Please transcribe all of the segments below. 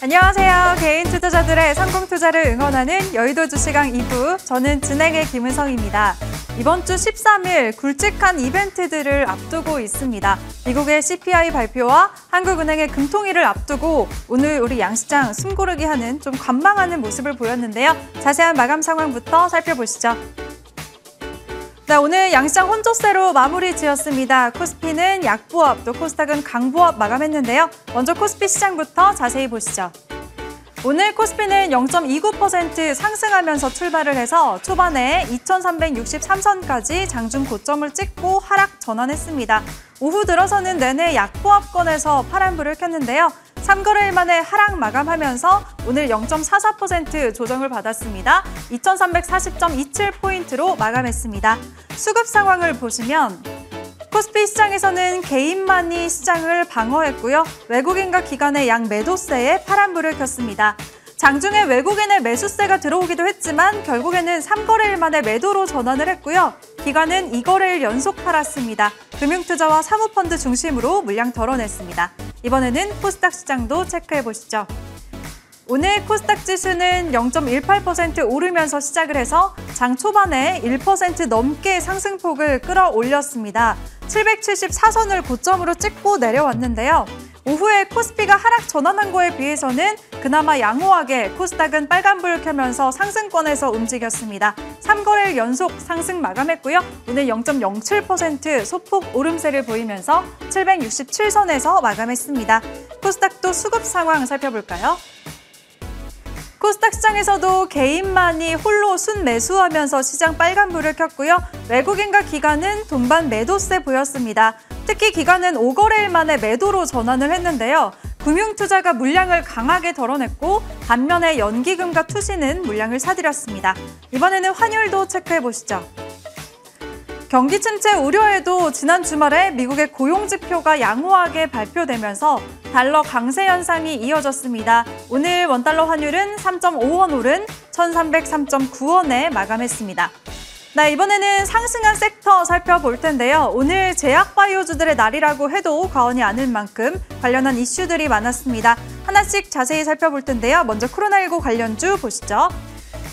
안녕하세요. 개인 투자자들의 성공 투자를 응원하는 여의도 주시강 2부, 저는 진행의 김은성입니다. 이번 주 13일 굵직한 이벤트들을 앞두고 있습니다. 미국의 CPI 발표와 한국은행의 금통위를 앞두고 오늘 우리 양시장 숨고르기 하는 좀 관망하는 모습을 보였는데요. 자세한 마감 상황부터 살펴보시죠. 네, 오늘 양시장 혼조세로 마무리 지었습니다. 코스피는 약보합, 또 코스닥은 강보합 마감했는데요. 먼저 코스피 시장부터 자세히 보시죠. 오늘 코스피는 0.29% 상승하면서 출발을 해서 초반에 2363선까지 장중 고점을 찍고 하락 전환했습니다. 오후 들어서는 내내 약보합권에서 파란불을 켰는데요. 3거래일 만에 하락 마감하면서 오늘 0.44% 조정을 받았습니다. 2340.27포인트로 마감했습니다. 수급 상황을 보시면 코스피 시장에서는 개인만이 시장을 방어했고요. 외국인과 기관의 양 매도세에 파란불을 켰습니다. 장중에 외국인의 매수세가 들어오기도 했지만 결국에는 3거래일 만에 매도로 전환을 했고요. 기관은 2거래일 연속 팔았습니다. 금융투자와 사모펀드 중심으로 물량 덜어냈습니다. 이번에는 코스닥 시장도 체크해보시죠. 오늘 코스닥 지수는 0.18% 오르면서 시작을 해서 장 초반에 1% 넘게 상승폭을 끌어올렸습니다. 774선을 고점으로 찍고 내려왔는데요. 오후에 코스피가 하락 전환한 거에 비해서는 그나마 양호하게 코스닥은 빨간불 켜면서 상승권에서 움직였습니다. 3거래일 연속 상승 마감했고요. 오늘 0.07% 소폭 오름세를 보이면서 767선에서 마감했습니다. 코스닥도 수급 상황 살펴볼까요? 코스닥 시장에서도 개인만이 홀로 순매수하면서 시장 빨간불을 켰고요. 외국인과 기관은 동반 매도세 보였습니다. 특히 기관은 5거래일 만에 매도로 전환을 했는데요. 금융투자가 물량을 강하게 덜어냈고 반면에 연기금과 투시는 물량을 사들였습니다. 이번에는 환율도 체크해보시죠. 경기 침체 우려에도 지난 주말에 미국의 고용지표가 양호하게 발표되면서 달러 강세 현상이 이어졌습니다. 오늘 원달러 환율은 3.5원 오른 1303.9원에 마감했습니다. 네, 이번에는 상승한 섹터 살펴볼 텐데요. 오늘 제약바이오주들의 날이라고 해도 과언이 아닐 만큼 관련한 이슈들이 많았습니다. 하나씩 자세히 살펴볼 텐데요. 먼저 코로나19 관련주 보시죠.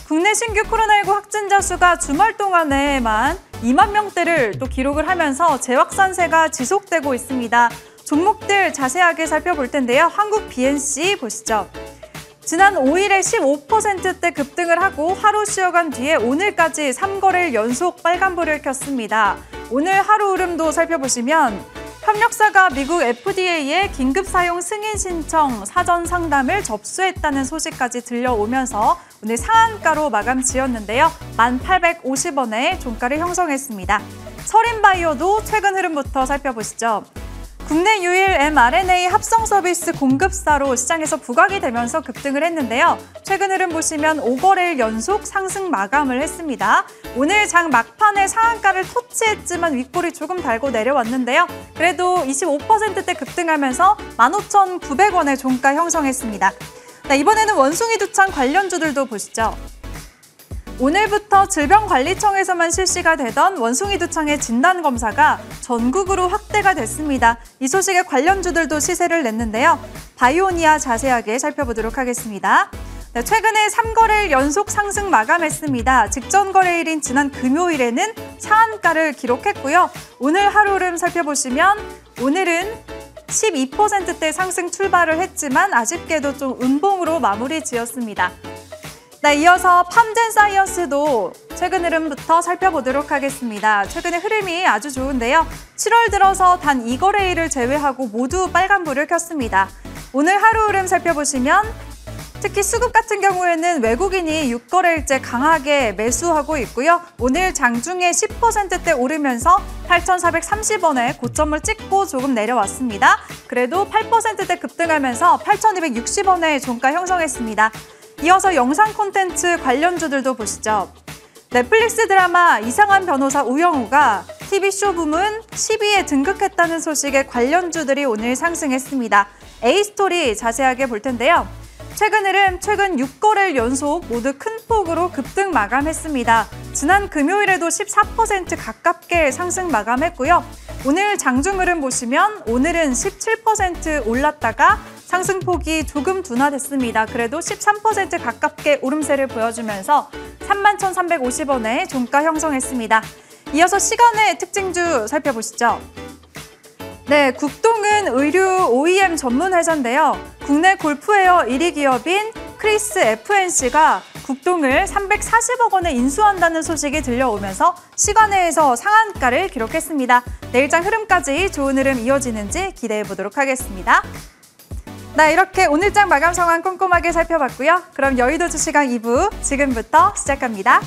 국내 신규 코로나19 확진자 수가 주말 동안에만 2만 명대를 또 기록을 하면서 재확산세가 지속되고 있습니다. 종목들 자세하게 살펴볼 텐데요. 한국 BNC 보시죠. 지난 5일에 15%대 급등을 하고 하루 쉬어간 뒤에 오늘까지 3거래일 연속 빨간불을 켰습니다. 오늘 하루 흐름도 살펴보시면 협력사가 미국 FDA에 긴급 사용 승인 신청 사전 상담을 접수했다는 소식까지 들려오면서 오늘 상한가로 마감 지었는데요. 1,850원에 종가를 형성했습니다. 서린바이오도 최근 흐름부터 살펴보시죠. 국내 유일 mRNA 합성 서비스 공급사로 시장에서 부각이 되면서 급등을 했는데요. 최근 흐름 보시면 5거래일 연속 상승 마감을 했습니다. 오늘 장 막판에 상한가를 터치했지만 윗골이 조금 달고 내려왔는데요. 그래도 25%대 급등하면서 15,900원의 종가 형성했습니다. 네, 이번에는 원숭이 두창 관련주들도 보시죠. 오늘부터 질병관리청에서만 실시가 되던 원숭이 두창의 진단검사가 전국으로 확대가 됐습니다. 이 소식에 관련주들도 시세를 냈는데요. 바이오니아 자세하게 살펴보도록 하겠습니다. 네, 최근에 3거래일 연속 상승 마감했습니다. 직전 거래일인 지난 금요일에는 상한가를 기록했고요. 오늘 하루 흐름 살펴보시면 오늘은 12%대 상승 출발을 했지만 아쉽게도 좀 음봉으로 마무리 지었습니다. 네, 이어서 팜젠사이언스도 최근 흐름부터 살펴보도록 하겠습니다. 최근의 흐름이 아주 좋은데요. 7월 들어서 단 2거래일을 제외하고 모두 빨간불을 켰습니다. 오늘 하루 흐름 살펴보시면 특히 수급 같은 경우에는 외국인이 6거래일째 강하게 매수하고 있고요. 오늘 장중에 10%대 오르면서 8,430원에 고점을 찍고 조금 내려왔습니다. 그래도 8%대 급등하면서 8,260원에 종가 형성했습니다. 이어서 영상 콘텐츠 관련주들도 보시죠. 넷플릭스 드라마 이상한 변호사 우영우가 TV쇼 부문 10위에 등극했다는 소식에 관련주들이 오늘 상승했습니다. A스토리 자세하게 볼 텐데요. 최근 흐름, 최근 6거래일 연속 모두 큰 폭으로 급등 마감했습니다. 지난 금요일에도 14% 가깝게 상승 마감했고요. 오늘 장중 흐름 보시면 오늘은 17% 올랐다가 상승폭이 조금 둔화됐습니다. 그래도 13% 가깝게 오름세를 보여주면서 31,350원에 종가 형성했습니다. 이어서 시간의 특징주 살펴보시죠. 네, 국동은 의류 OEM 전문 회사인데요. 국내 골프웨어 1위 기업인 크리스 FNC가 국동을 340억 원에 인수한다는 소식이 들려오면서 시간외에서 상한가를 기록했습니다. 내일장 흐름까지 좋은 흐름 이어지는지 기대해 보도록 하겠습니다. 네, 이렇게 오늘장 마감 상황 꼼꼼하게 살펴봤고요. 그럼 여의도 주시강 2부 지금부터 시작합니다.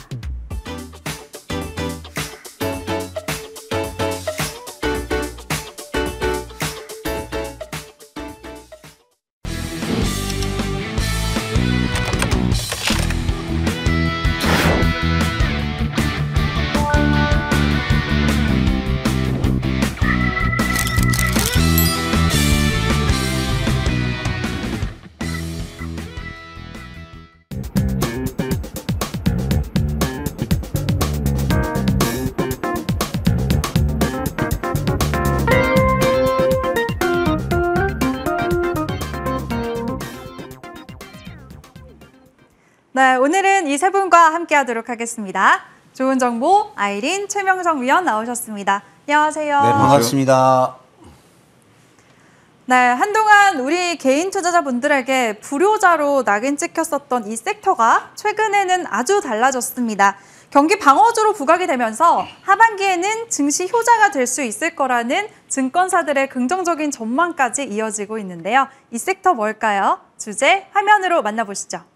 네, 오늘은 이 세 분과 함께 하도록 하겠습니다. 좋은 정보 아이린 최명성 위원 나오셨습니다. 안녕하세요. 네, 반갑습니다. 네, 한동안 우리 개인 투자자분들에게 불효자로 낙인 찍혔었던 이 섹터가 최근에는 아주 달라졌습니다. 경기 방어주로 부각이 되면서 하반기에는 증시 효자가 될 수 있을 거라는 증권사들의 긍정적인 전망까지 이어지고 있는데요. 이 섹터 뭘까요? 주제 화면으로 만나보시죠.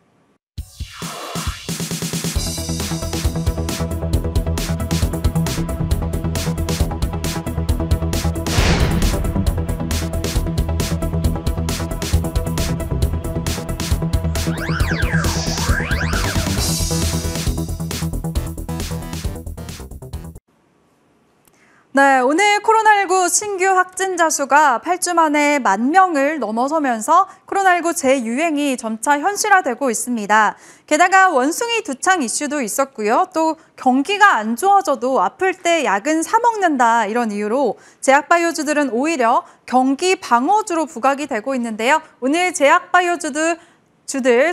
네, 오늘 코로나19 신규 확진자 수가 8주 만에 10,000명을 넘어서면서 코로나19 재유행이 점차 현실화되고 있습니다. 게다가 원숭이 두창 이슈도 있었고요. 또 경기가 안 좋아져도 아플 때 약은 사 먹는다 이런 이유로 제약바이오주들은 오히려 경기 방어주로 부각이 되고 있는데요. 오늘 제약바이오주들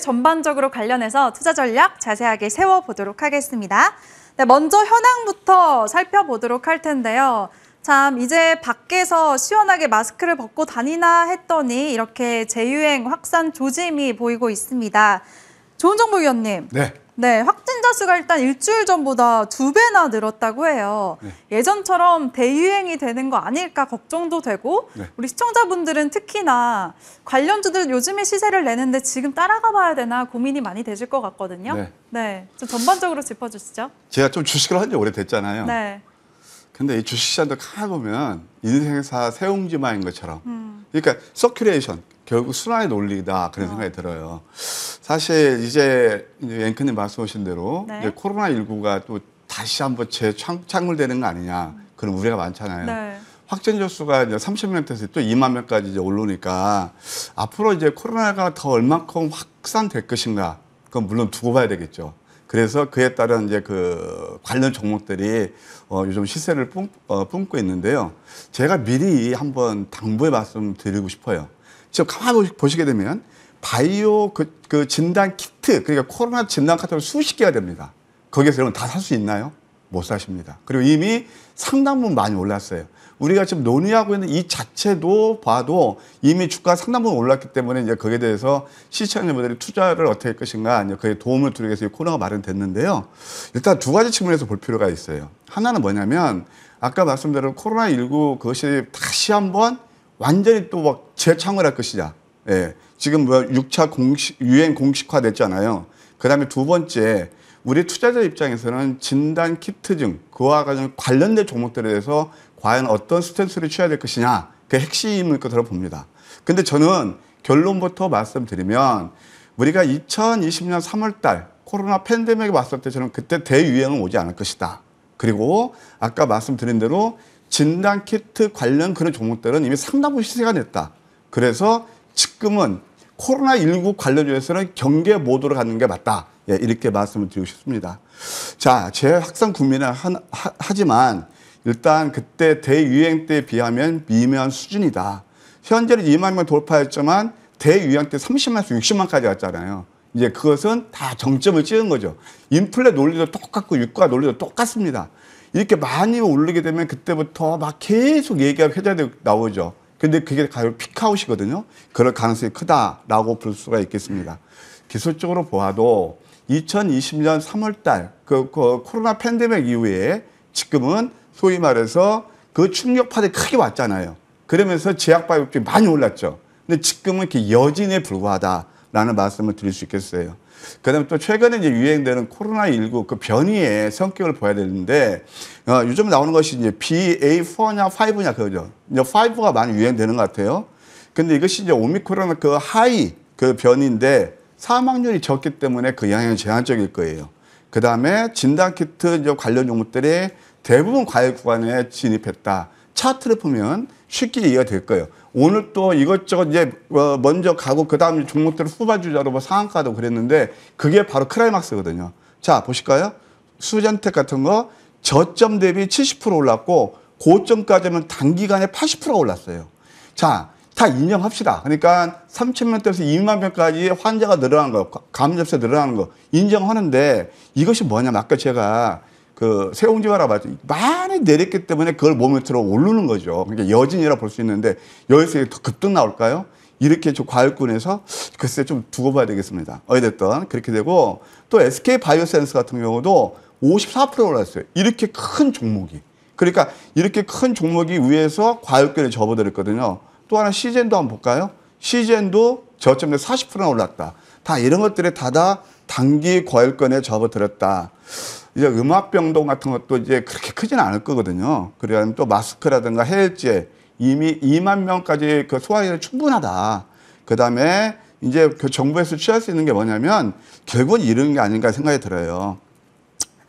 전반적으로 관련해서 투자 전략 자세하게 세워보도록 하겠습니다. 네, 먼저 현황부터 살펴보도록 할 텐데요. 참 이제 밖에서 시원하게 마스크를 벗고 다니나 했더니 이렇게 재유행 확산 조짐이 보이고 있습니다. 좋은 정보 위원님. 네, 확진자 수가 일단 일주일 전보다 2배나 늘었다고 해요. 네. 예전처럼 대유행이 되는 거 아닐까 걱정도 되고 우리 시청자분들은 특히나 관련주들 요즘에 시세를 내는데 지금 따라가 봐야 되나 고민이 많이 되실 것 같거든요. 네, 좀 전반적으로 짚어주시죠. 제가 좀 주식을 한 지 오래됐잖아요. 네. 근데 이 주식시장도 가만 보면 인생사 새옹지마인 것처럼 그러니까 서큘레이션, 결국 순환의 논리다 그런 생각이 들어요. 사실 이제 앵커님 말씀하신 대로 이제 코로나19가 또 다시 한번 재창물되는 거 아니냐 그런 우려가 많잖아요. 확진자 수가 이제 30명대에서 또 2만 명까지 이제 오르니까 앞으로 이제 코로나가 더 얼마큼 확산될 것인가 그건 물론 두고 봐야 되겠죠. 그래서 그에 따른 이제 그 관련 종목들이 요즘 시세를 뿜고 있는데요. 제가 미리 한번 당부해 말씀드리고 싶어요. 지금 가만히 보시게 되면 바이오 그 진단 키트, 그러니까 코로나 진단 카트가 수십 개가 됩니다. 거기에서 여러분 다 살 수 있나요? 못 사십니다. 그리고 이미 상당 부분 많이 올랐어요. 우리가 지금 논의하고 있는 이 자체도 봐도 이미 주가 상당 부분 올랐기 때문에 이제 거기에 대해서 시청자분들이 투자를 어떻게 할 것인가 이제 그에 도움을 드리기 위해서 이 코너가 마련됐는데요. 일단 두 가지 측면에서 볼 필요가 있어요. 하나는 뭐냐면 아까 말씀드린 코로나19 그것이 다시 한번 완전히 또 막 재창을할 것이냐. 예. 지금 뭐 6차 유행 공식화됐잖아요. 그 다음에 두 번째, 우리 투자자 입장에서는 진단 키트증, 그와 관련된 종목들에 대해서 과연 어떤 스탠스를 취해야 될 것이냐, 그게 핵심일 것으로 봅니다. 근데 저는 결론부터 말씀드리면, 우리가 2020년 3월 달 코로나 팬데믹이 왔을 때 저는 그때 대유행은 오지 않을 것이다. 그리고 아까 말씀드린 대로 진단 키트 관련 그런 종목들은 이미 상당 부분 시세가 냈다. 그래서 지금은 코로나19 관련주에서는 경계 모드로 가는 게 맞다. 예, 이렇게 말씀을 드리고 싶습니다. 자, 재확산 국민은 하지만 일단 그때 대유행 때에 비하면 미미한 수준이다. 현재는 2만 명 돌파했지만 대유행 때 30만에서 60만까지 갔잖아요. 이제 그것은 다 정점을 찍은 거죠. 인플레 논리도 똑같고 유가 논리도 똑같습니다. 이렇게 많이 오르게 되면 그때부터 막 계속 얘기가 회자되고 나오죠. 근데 그게 가요 피크아웃이거든요. 그럴 가능성이 크다라고 볼 수가 있겠습니다. 기술적으로 보아도 2020년 3월 달 그 코로나 팬데믹 이후에 지금은 소위 말해서 그 충격파들이 크게 왔잖아요. 그러면서 제약바이오급이 많이 올랐죠. 근데 지금은 이렇게 여진에 불과하다라는 말씀을 드릴 수 있겠어요. 그다음에 또 최근에 이제 유행되는 코로나19 그 변이의 성격을 봐야 되는데 요즘 나오는 것이 이제 BA4냐 5냐 그거죠. 이제 5가 많이 유행되는 것 같아요. 근데 이것이 이제 오미크론 그 하이 그 변인데 사망률이 적기 때문에 그 영향이 제한적일 거예요. 그다음에 진단키트 이제 관련 종목들이 대부분 과열 구간에 진입했다. 차트를 보면 쉽게 이해가 될 거예요. 오늘 또 이것저것 이제 먼저 가고 그다음 종목들을 후발주자로 뭐 상한가도 그랬는데 그게 바로 클라이막스거든요. 자, 보실까요? 수젠텍 같은 거 저점 대비 70% 올랐고 고점까지는 단기간에 80%가 올랐어요. 자, 다 인정합시다. 그러니까 3,000명대에서 2만 명까지 환자가 늘어나는 거, 감염자 늘어나는 거 인정하는데 이것이 뭐냐면 아까 제가 그 세옹지마라 맞죠. 많이 내렸기 때문에 그걸 모멘트로 오르는 거죠. 그러니까 여진이라 볼 수 있는데 여기서 더 급등 나올까요? 이렇게 좀 과열군에서 글쎄 좀 두고 봐야 되겠습니다. 어찌됐든 그렇게 되고 또 SK 바이오센스 같은 경우도 54% 올랐어요. 이렇게 큰 종목이. 그러니까 이렇게 큰 종목이 위에서 과열군에 접어들었거든요. 또 하나 시젠도 한번 볼까요? 시젠도 저점에 40%나 올랐다. 다 이런 것들이 다 단기 과열권에 접어들었다. 이제 음압병동 같은 것도 이제 그렇게 크지는 않을 거거든요. 그래야 또 마스크라든가 해열제 이미 2만 명까지 그 소화기가 충분하다. 그 다음에 이제 그 정부에서 취할 수 있는 게 뭐냐면 결국은 이런 게 아닌가 생각이 들어요.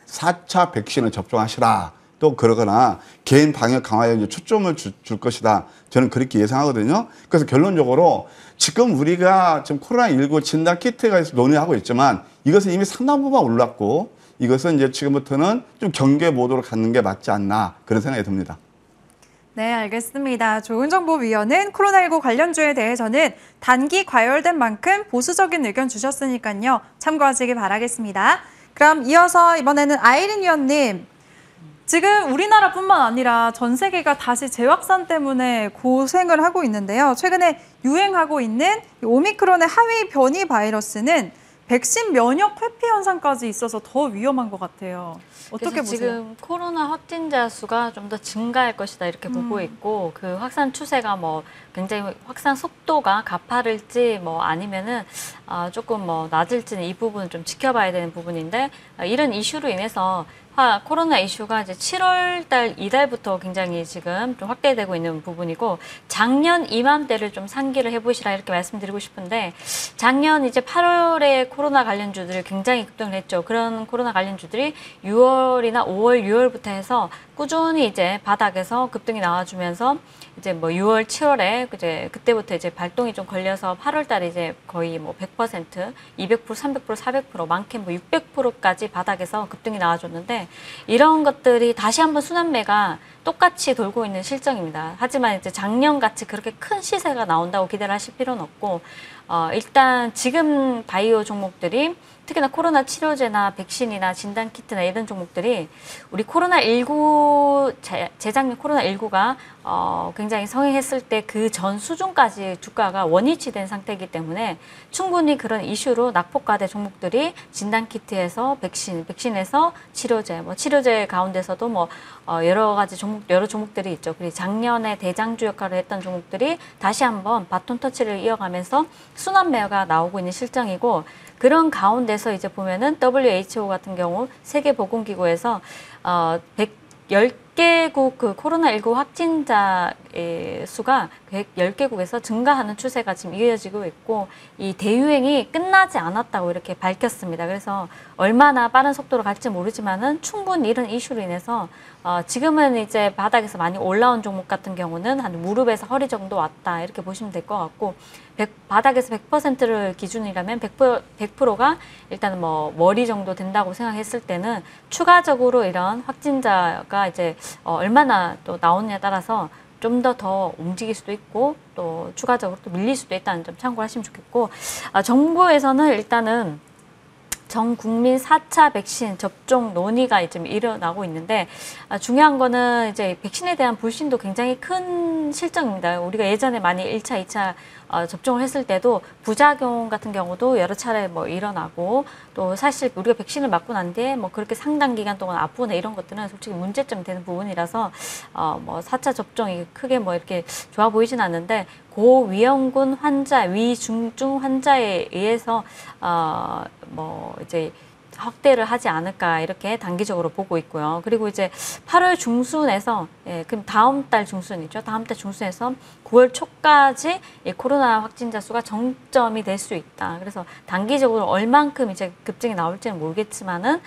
4차 백신을 접종하시라. 또 그러거나 개인 방역 강화에 이제 초점을 줄 것이다. 저는 그렇게 예상하거든요. 그래서 결론적으로 지금 우리가 지금 코로나19 진단 키트가 논의하고 있지만 이것은 이미 상당 부분 올랐고 이것은 이제 지금부터는 좀 경계 모드로 갖는 게 맞지 않나 그런 생각이 듭니다. 네, 알겠습니다. 조은정보위원은 코로나19 관련주에 대해서는 단기 과열된 만큼 보수적인 의견 주셨으니까요. 참고하시기 바라겠습니다. 그럼 이어서 이번에는 아이린 위원님. 지금 우리나라뿐만 아니라 전 세계가 다시 재확산 때문에 고생을 하고 있는데요. 최근에 유행하고 있는 오미크론의 하위 변이 바이러스는 백신 면역 회피 현상까지 있어서 더 위험한 것 같아요. 어떻게 보세요? 지금 코로나 확진자 수가 좀 더 증가할 것이다 이렇게 보고 있고 그 확산 추세가 뭐 굉장히 확산 속도가 가파를지 뭐 아니면은 조금 뭐 낮을지는 이 부분은 좀 지켜봐야 되는 부분인데 이런 이슈로 인해서 코로나 이슈가 이제 7월 달 이달부터 굉장히 지금 좀 확대되고 있는 부분이고 작년 이맘때를 좀 상기를 해보시라 이렇게 말씀드리고 싶은데 작년 이제 8월에 코로나 관련주들이 굉장히 급등을 했죠. 그런 코로나 관련주들이 6월이나 5월, 6월부터 해서 꾸준히 이제 바닥에서 급등이 나와주면서 이제 뭐 6월, 7월에 이제 그때부터 이제 발동이 좀 걸려서 8월 달에 이제 거의 뭐 100%, 200%, 300%, 400%, 많게는 뭐 600%까지 바닥에서 급등이 나와줬는데 이런 것들이 다시 한번 순환매가 똑같이 돌고 있는 실정입니다. 하지만 이제 작년같이 그렇게 큰 시세가 나온다고 기대를 하실 필요는 없고 일단 지금 바이오 종목들이 특히나 코로나 치료제나 백신이나 진단키트나 이런 종목들이 우리 코로나19 재작년 코로나19가 굉장히 성행했을 때 그 전 수준까지 주가가 원위치된 상태이기 때문에 충분히 그런 이슈로 낙폭과대 종목들이 진단키트에서 백신에서 치료제, 뭐 치료제 가운데서도 뭐 여러 가지 여러 종목들이 있죠. 그리고 작년에 대장주 역할을 했던 종목들이 다시 한번 바톤 터치를 이어가면서 순환매가 나오고 있는 실정이고 그런 가운데서 이제 보면은 WHO 같은 경우 세계보건기구에서 10개국 그 코로나19 확진자의 수가 10개국에서 증가하는 추세가 지금 이어지고 있고 이 대유행이 끝나지 않았다고 이렇게 밝혔습니다. 그래서 얼마나 빠른 속도로 갈지 모르지만은 충분히 이런 이슈로 인해서 지금은 이제 바닥에서 많이 올라온 종목 같은 경우는 한 무릎에서 허리 정도 왔다 이렇게 보시면 될 것 같고 바닥에서 100%를 기준이라면 100%가 일단은 뭐 머리 정도 된다고 생각했을 때는 추가적으로 이런 확진자가 이제 얼마나 또 나오느냐에 따라서 좀 더 움직일 수도 있고 또 추가적으로 또 밀릴 수도 있다는 점 참고하시면 좋겠고 정부에서는 일단은 전 국민 4차 백신 접종 논의가 지금 일어나고 있는데 중요한 거는 이제 백신에 대한 불신도 굉장히 큰 실정입니다. 우리가 예전에 많이 1차, 2차 접종을 했을 때도 부작용 같은 경우도 여러 차례 뭐 일어나고 또 사실 우리가 백신을 맞고 난 뒤에 뭐 그렇게 상당 기간 동안 아프거나 이런 것들은 솔직히 문제점이 되는 부분이라서 뭐 4차 접종이 크게 뭐 이렇게 좋아 보이진 않는데 고위험군 환자, 위중증 환자에 의해서 뭐 이제 확대를 하지 않을까 이렇게 단기적으로 보고 있고요. 그리고 이제 8월 중순에서 그럼 다음 달 중순이죠. 다음 달 중순에서 9월 초까지 코로나 확진자 수가 정점이 될 수 있다. 그래서 단기적으로 얼만큼 이제 급증이 나올지는 모르겠지만은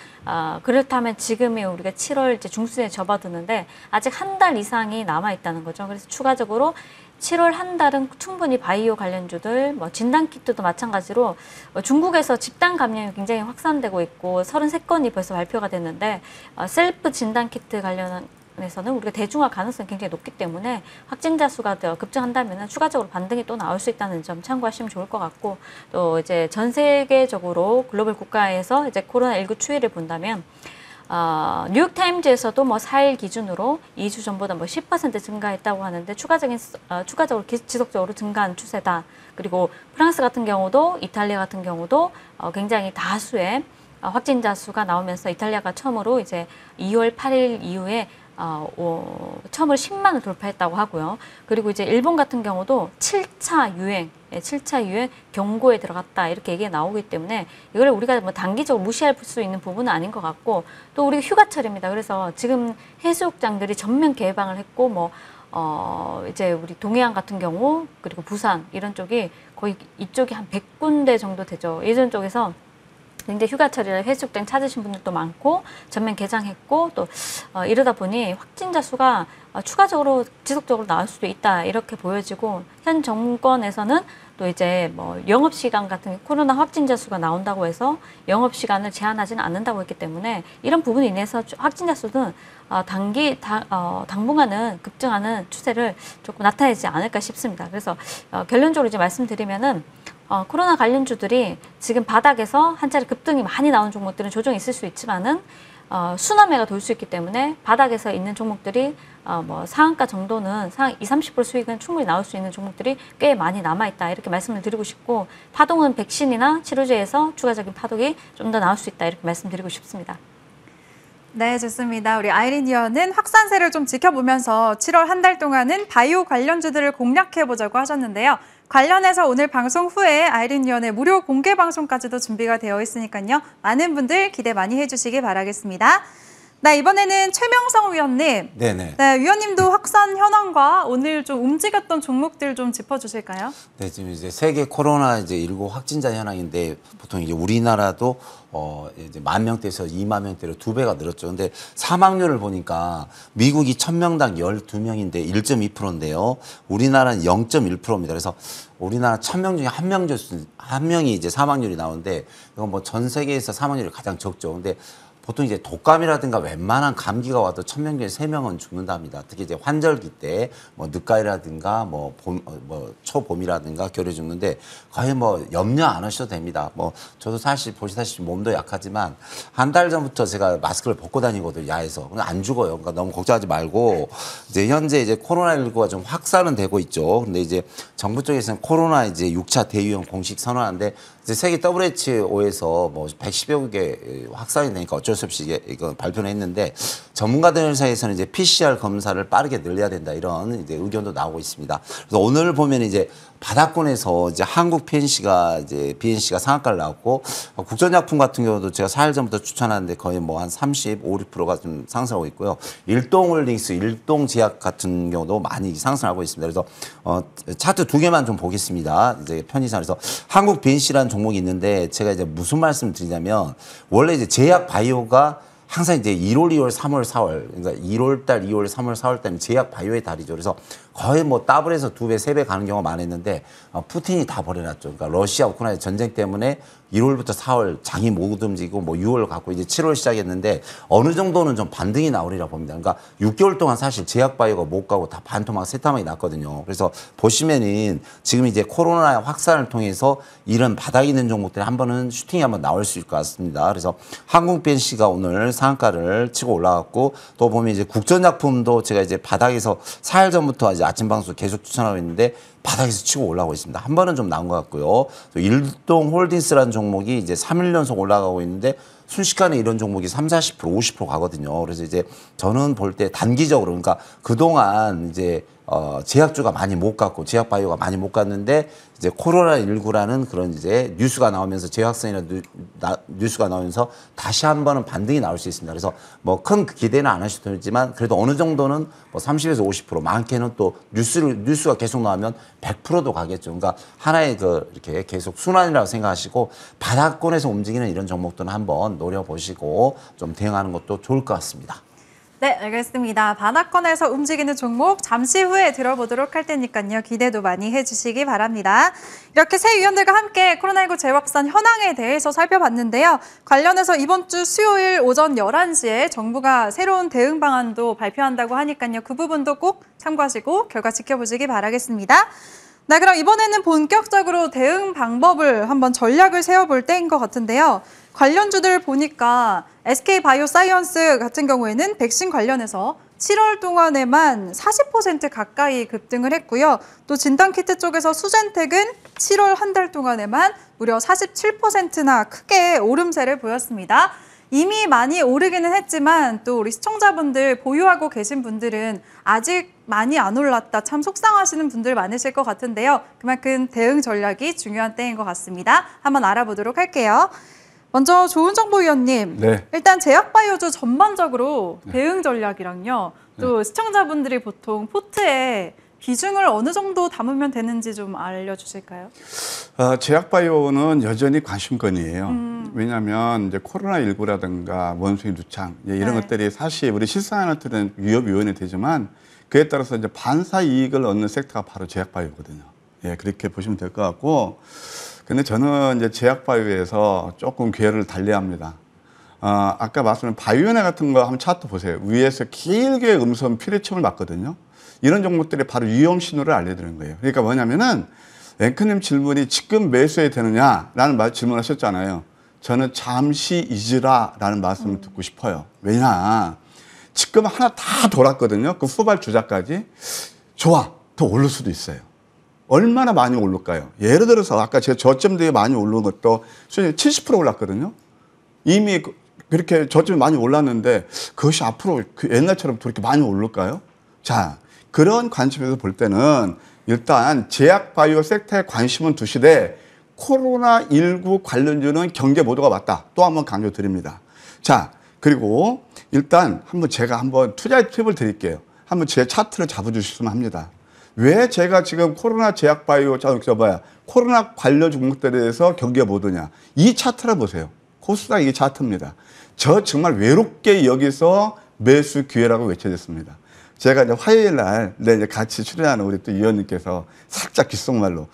그렇다면 지금이 우리가 7월 이제 중순에 접어드는데 아직 한 달 이상이 남아 있다는 거죠. 그래서 추가적으로 7월 한 달은 충분히 바이오 관련주들, 뭐 진단키트도 마찬가지로 중국에서 집단 감염이 굉장히 확산되고 있고 33건이 벌써 발표가 됐는데 셀프 진단키트 관련해서는 우리가 대중화 가능성이 굉장히 높기 때문에 확진자 수가 더 급증한다면 추가적으로 반등이 또 나올 수 있다는 점 참고하시면 좋을 것 같고 또 이제 전 세계적으로 글로벌 국가에서 이제 코로나19 추이를 본다면 뉴욕타임즈에서도 뭐 4일 기준으로 2주 전보다 뭐 10% 증가했다고 하는데 추가적으로 지속적으로 증가한 추세다. 그리고 프랑스 같은 경우도 이탈리아 같은 경우도 굉장히 다수의 확진자 수가 나오면서 이탈리아가 처음으로 이제 2월 8일 이후에 처음으로 10만을 돌파했다고 하고요. 그리고 이제 일본 같은 경우도 7차 유행 경고에 들어갔다 이렇게 얘기가 나오기 때문에 이걸 우리가 뭐 단기적으로 무시할 수 있는 부분은 아닌 것 같고 또 우리 휴가철입니다. 그래서 지금 해수욕장들이 전면 개방을 했고 뭐 이제 우리 동해안 같은 경우 그리고 부산 이런 쪽이 거의 이쪽이 한 100군데 정도 되죠. 예전 쪽에서 굉장히 휴가철이라 해수욕장 찾으신 분들도 많고 전면 개장했고 또 이러다 보니 확진자 수가 추가적으로 지속적으로 나올 수도 있다 이렇게 보여지고 현 정권에서는 또 이제 뭐 영업시간 같은 코로나 확진자 수가 나온다고 해서 영업시간을 제한하지는 않는다고 했기 때문에 이런 부분에 인해서 확진자 수는 당분간은 급증하는 추세를 조금 나타내지 않을까 싶습니다. 그래서 결론적으로 이제 말씀드리면은 코로나 관련주들이 지금 바닥에서 한 차례 급등이 많이 나온 종목들은 조정이 있을 수 있지만은 순환매가 돌 수 있기 때문에 바닥에서 있는 종목들이 뭐 상한가 정도는 상한 20-30% 수익은 충분히 나올 수 있는 종목들이 꽤 많이 남아있다 이렇게 말씀을 드리고 싶고 파동은 백신이나 치료제에서 추가적인 파동이 좀 더 나올 수 있다 이렇게 말씀드리고 싶습니다. 네, 좋습니다. 우리 아이린 위원은 확산세를 좀 지켜보면서 7월 한 달 동안은 바이오 관련주들을 공략해보자고 하셨는데요. 관련해서 오늘 방송 후에 아이린 위원의 무료 공개 방송까지도 준비가 되어 있으니까요. 많은 분들 기대 많이 해주시기 바라겠습니다. 네, 이번에는 최명성 위원님. 네네. 네, 위원님도 확산 현황과 오늘 좀 움직였던 종목들 좀 짚어주실까요? 네, 지금 이제 세계 코로나 이제 19 확진자 현황인데 보통 이제 우리나라도 이제 10,000명대에서 20,000명대로 2배가 늘었죠. 근데 사망률을 보니까 미국이 1,000명당 12명인데 1.2%인데요. 우리나라는 0.1%입니다. 그래서 우리나라 1,000명 중에 한 명이 이제 사망률이 나오는데 이건 뭐 전 세계에서 사망률이 가장 적죠. 근데 보통 이제 독감이라든가 웬만한 감기가 와도 1,000명 중에 3명은 죽는답니다. 특히 이제 환절기 때 뭐 늦가을이라든가 뭐 초봄이라든가 겨울에 죽는데 거의 뭐 염려 안 하셔도 됩니다. 뭐 저도 사실 보시다시피 몸도 약하지만 한 달 전부터 제가 마스크를 벗고 다니거든요, 야에서. 근데 안 죽어요. 그러니까 너무 걱정하지 말고 이제 현재 이제 코로나19가 좀 확산은 되고 있죠. 근데 이제 정부 쪽에서는 코로나 이제 6차 대유행 공식 선언하는데 이제 세계 WHO에서 뭐 110여 개 확산이 되니까 어쩔 수 없이 이거 발표를 했는데 전문가들 사이에서는 이제 PCR 검사를 빠르게 늘려야 된다 이런 이제 의견도 나오고 있습니다. 그래서 오늘 보면 이제 바닥권에서 이제 한국 BNC가 상한가를 나왔고 국전약품 같은 경우도 제가 4일 전부터 추천하는데 거의 뭐 한 35, 6%가 좀 상승하고 있고요. 일동홀딩스, 일동제약 같은 경우도 많이 상승하고 있습니다. 그래서 차트 두 개만 좀 보겠습니다. 이제 편의상 그래서 한국 BNC라는 종목이 있는데 제가 이제 무슨 말씀을 드리냐면 원래 이제 제약 바이오가 항상 이제 1월, 2월, 3월, 4월 그러니까 1월 달, 2월, 3월, 4월 달은 제약 바이오의 달이죠. 그래서 거의 뭐 더블에서 2배, 3배 가는 경우가 많았는데 푸틴이 다 버려놨죠. 그러니까 러시아 우크라이나 전쟁 때문에 1월부터 4월 장이 못 움직이고 뭐 6월 갖고 이제 7월 시작했는데 어느 정도는 좀 반등이 나오리라 봅니다. 그러니까 6개월 동안 사실 제약바이오가 못 가고 다 반토막 세타막이 났거든요. 그래서 보시면은 지금 이제 코로나 확산을 통해서 이런 바닥 있는 종목들이 한 번은 슈팅이 한번 나올 수 있을 것 같습니다. 그래서 한국벤시가 오늘 상한가를 치고 올라갔고 또 보면 이제 국전약품도 제가 이제 바닥에서 4일 전부터 이제 아침 방송 계속 추천하고 있는데 바닥에서 치고 올라가고 있습니다. 한 번은 좀 나온 것 같고요. 또 일동홀딩스라는 종목이 이제 3일 연속 올라가고 있는데 순식간에 이런 종목이 30, 40%, 50% 가거든요. 그래서 이제 저는 볼 때 단기적으로 그러니까 그동안 이제 제약주가 많이 못 갔고 제약바이오가 많이 못 갔는데 이제 코로나19라는 그런 이제 뉴스가 나오면서 재확산이나 뉴스가 나오면서 다시 한 번은 반등이 나올 수 있습니다. 그래서 뭐 큰 기대는 안 하셔도 되지만 그래도 어느 정도는 뭐 30에서 50% 많게는 또 뉴스가 계속 나오면 100%도 가겠죠. 그러니까 하나의 그 이렇게 계속 순환이라고 생각하시고 바닥권에서 움직이는 이런 종목들은 한번 노려보시고 좀 대응하는 것도 좋을 것 같습니다. 네, 알겠습니다. 바닥권에서 움직이는 종목 잠시 후에 들어보도록 할 테니까요. 기대도 많이 해주시기 바랍니다. 이렇게 새 위원들과 함께 코로나19 재확산 현황에 대해서 살펴봤는데요. 관련해서 이번 주 수요일 오전 11시에 정부가 새로운 대응 방안도 발표한다고 하니까요. 그 부분도 꼭 참고하시고 결과 지켜보시기 바라겠습니다. 네, 그럼 이번에는 본격적으로 대응 방법을 한번 전략을 세워볼 때인 것 같은데요. 관련주들 보니까 SK바이오사이언스 같은 경우에는 백신 관련해서 7월 동안에만 40% 가까이 급등을 했고요. 또 진단키트 쪽에서 수젠텍은 7월 한 달 동안에만 무려 47%나 크게 오름세를 보였습니다. 이미 많이 오르기는 했지만 또 우리 시청자분들 보유하고 계신 분들은 아직 많이 안 올랐다 참 속상하시는 분들 많으실 것 같은데요. 그만큼 대응 전략이 중요한 때인 것 같습니다. 한번 알아보도록 할게요. 먼저 조은정보 위원님, 네. 일단 제약바이오주 전반적으로 대응 전략이랑요. 또 시청자분들이 보통 포트에 비중을 어느 정도 담으면 되는지 좀 알려주실까요? 제약바이오는 여전히 관심권이에요. 왜냐하면 이제 코로나19라든가 원숭이 누창 이런 네. 것들이 사실 우리 실생활한테는 위협 요인이 되지만 그에 따라서 이제 반사 이익을 얻는 섹터가 바로 제약바이오거든요. 예, 그렇게 보시면 될 것 같고. 근데 저는 이제 제약바이오에서 조금 궤를 달려야 합니다. 아까 말씀드린 바이오네 같은 거 한번 차트 보세요. 위에서 길게 음선 피뢰침을 맞거든요. 이런 종목들이 바로 위험 신호를 알려드리는 거예요. 그러니까 뭐냐면은 앵커님 질문이 지금 매수해야 되느냐라는 질문하셨잖아요. 저는 잠시 잊으라라는 말씀을 듣고 싶어요. 왜냐? 지금 하나 다 돌았거든요. 그 후발 주자까지. 좋아. 더 오를 수도 있어요. 얼마나 많이 오를까요? 예를 들어서 아까 제가 저점 뒤에 많이 오른 것도 수익이 70% 올랐거든요. 이미 그렇게 저점이 많이 올랐는데 그것이 앞으로 옛날처럼 그렇게 많이 오를까요? 자, 그런 관점에서 볼 때는 일단 제약바이오 섹터에 관심은 두시되 코로나19 관련주는 경계 모드가 맞다. 또 한번 강조드립니다. 자, 그리고 일단 제가 투자의 팁을 드릴게요. 한번 제 차트를 잡아주셨으면 합니다. 왜 제가 지금 코로나 제약바이오, 코로나 관련 종목들에 대해서 경계 모드냐. 이 차트를 보세요. 코스닥 이 차트입니다. 저 정말 외롭게 여기서 매수 기회라고 외쳐졌습니다. 제가 이제 화요일 날, 이제 같이 출연하는 우리 또 위원님께서 살짝 귓속말로,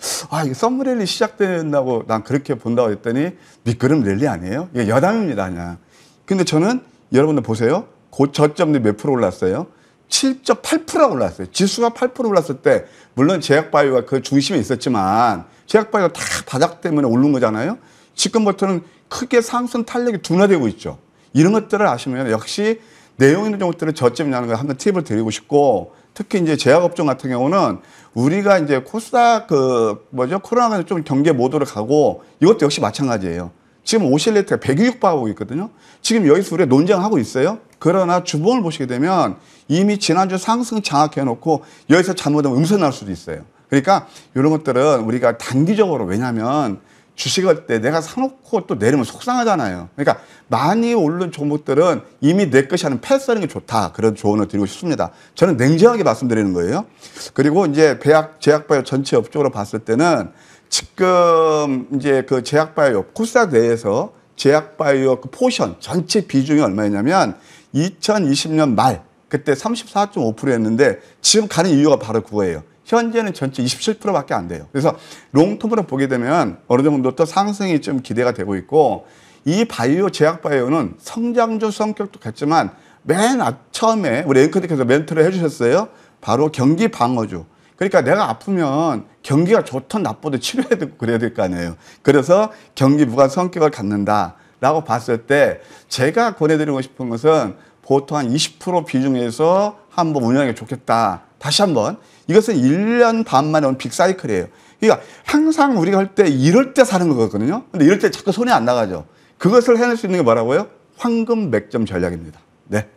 이게 썸머랠리 시작된다고 난 그렇게 본다고 했더니 미끄럼 랠리 아니에요? 이게 여담입니다, 그냥. 근데 저는 여러분들 보세요. 저점이 몇 프로 올랐어요? 7.8%가 올랐어요. 지수가 8% 올랐을 때, 물론 제약바이오가 그 중심에 있었지만, 제약바이오가 다 바닥 때문에 오른 거잖아요? 지금부터는 크게 상승 탄력이 둔화되고 있죠. 이런 것들을 아시면 역시 내용 있는 종목들을 저점이라는 걸 한번 팁을 드리고 싶고, 특히 이제 제약업종 같은 경우는 우리가 이제 코스닥 코로나가 좀 경계 모드로 가고 이것도 역시 마찬가지예요. 지금 오실레이트가 100일 육박하고 있거든요. 지금 여기서 우리가 논쟁하고 있어요. 그러나 주봉을 보시게 되면 이미 지난주 상승 장악해놓고 여기서 잘못하면 음선 날 수도 있어요. 그러니까 이런 것들은 우리가 단기적으로 왜냐하면 주식할 때 내가 사놓고 또 내리면 속상하잖아요. 그러니까 많이 오른 종목들은 이미 내 것이 아닌 패스하는 게 좋다. 그런 조언을 드리고 싶습니다. 저는 냉정하게 말씀드리는 거예요. 그리고 이제 제약바이오 전체 업적으로 봤을 때는 지금 이제 그 제약바이오 코스닥 내에서 제약바이오 그 포션 전체 비중이 얼마였냐면 2020년 말 그때 34.5%였는데 지금 가는 이유가 바로 그거예요. 현재는 전체 27%밖에 안 돼요. 그래서 롱텀으로 보게 되면 어느 정도 또 상승이 좀 기대가 되고 있고, 이 바이오, 제약 바이오는 성장주 성격도 같지만 맨 처음에 우리 앵커님께서 멘트를 해주셨어요. 바로 경기 방어주. 그러니까 내가 아프면 경기가 좋든 나쁘든 치료해야 되고 그래야 될 거 아니에요. 그래서 경기 무관 성격을 갖는다라고 봤을 때 제가 권해드리고 싶은 것은 보통 한 20% 비중에서 한번 운영하는 게 좋겠다. 다시 한번, 이것은 1년 반 만에 온 빅사이클이에요. 그러니까 항상 우리가 할 때 이럴 때 사는 거거든요. 근데 이럴 때 자꾸 손이 안 나가죠. 그것을 해낼 수 있는 게 뭐라고요? 황금 맥점 전략입니다. 네.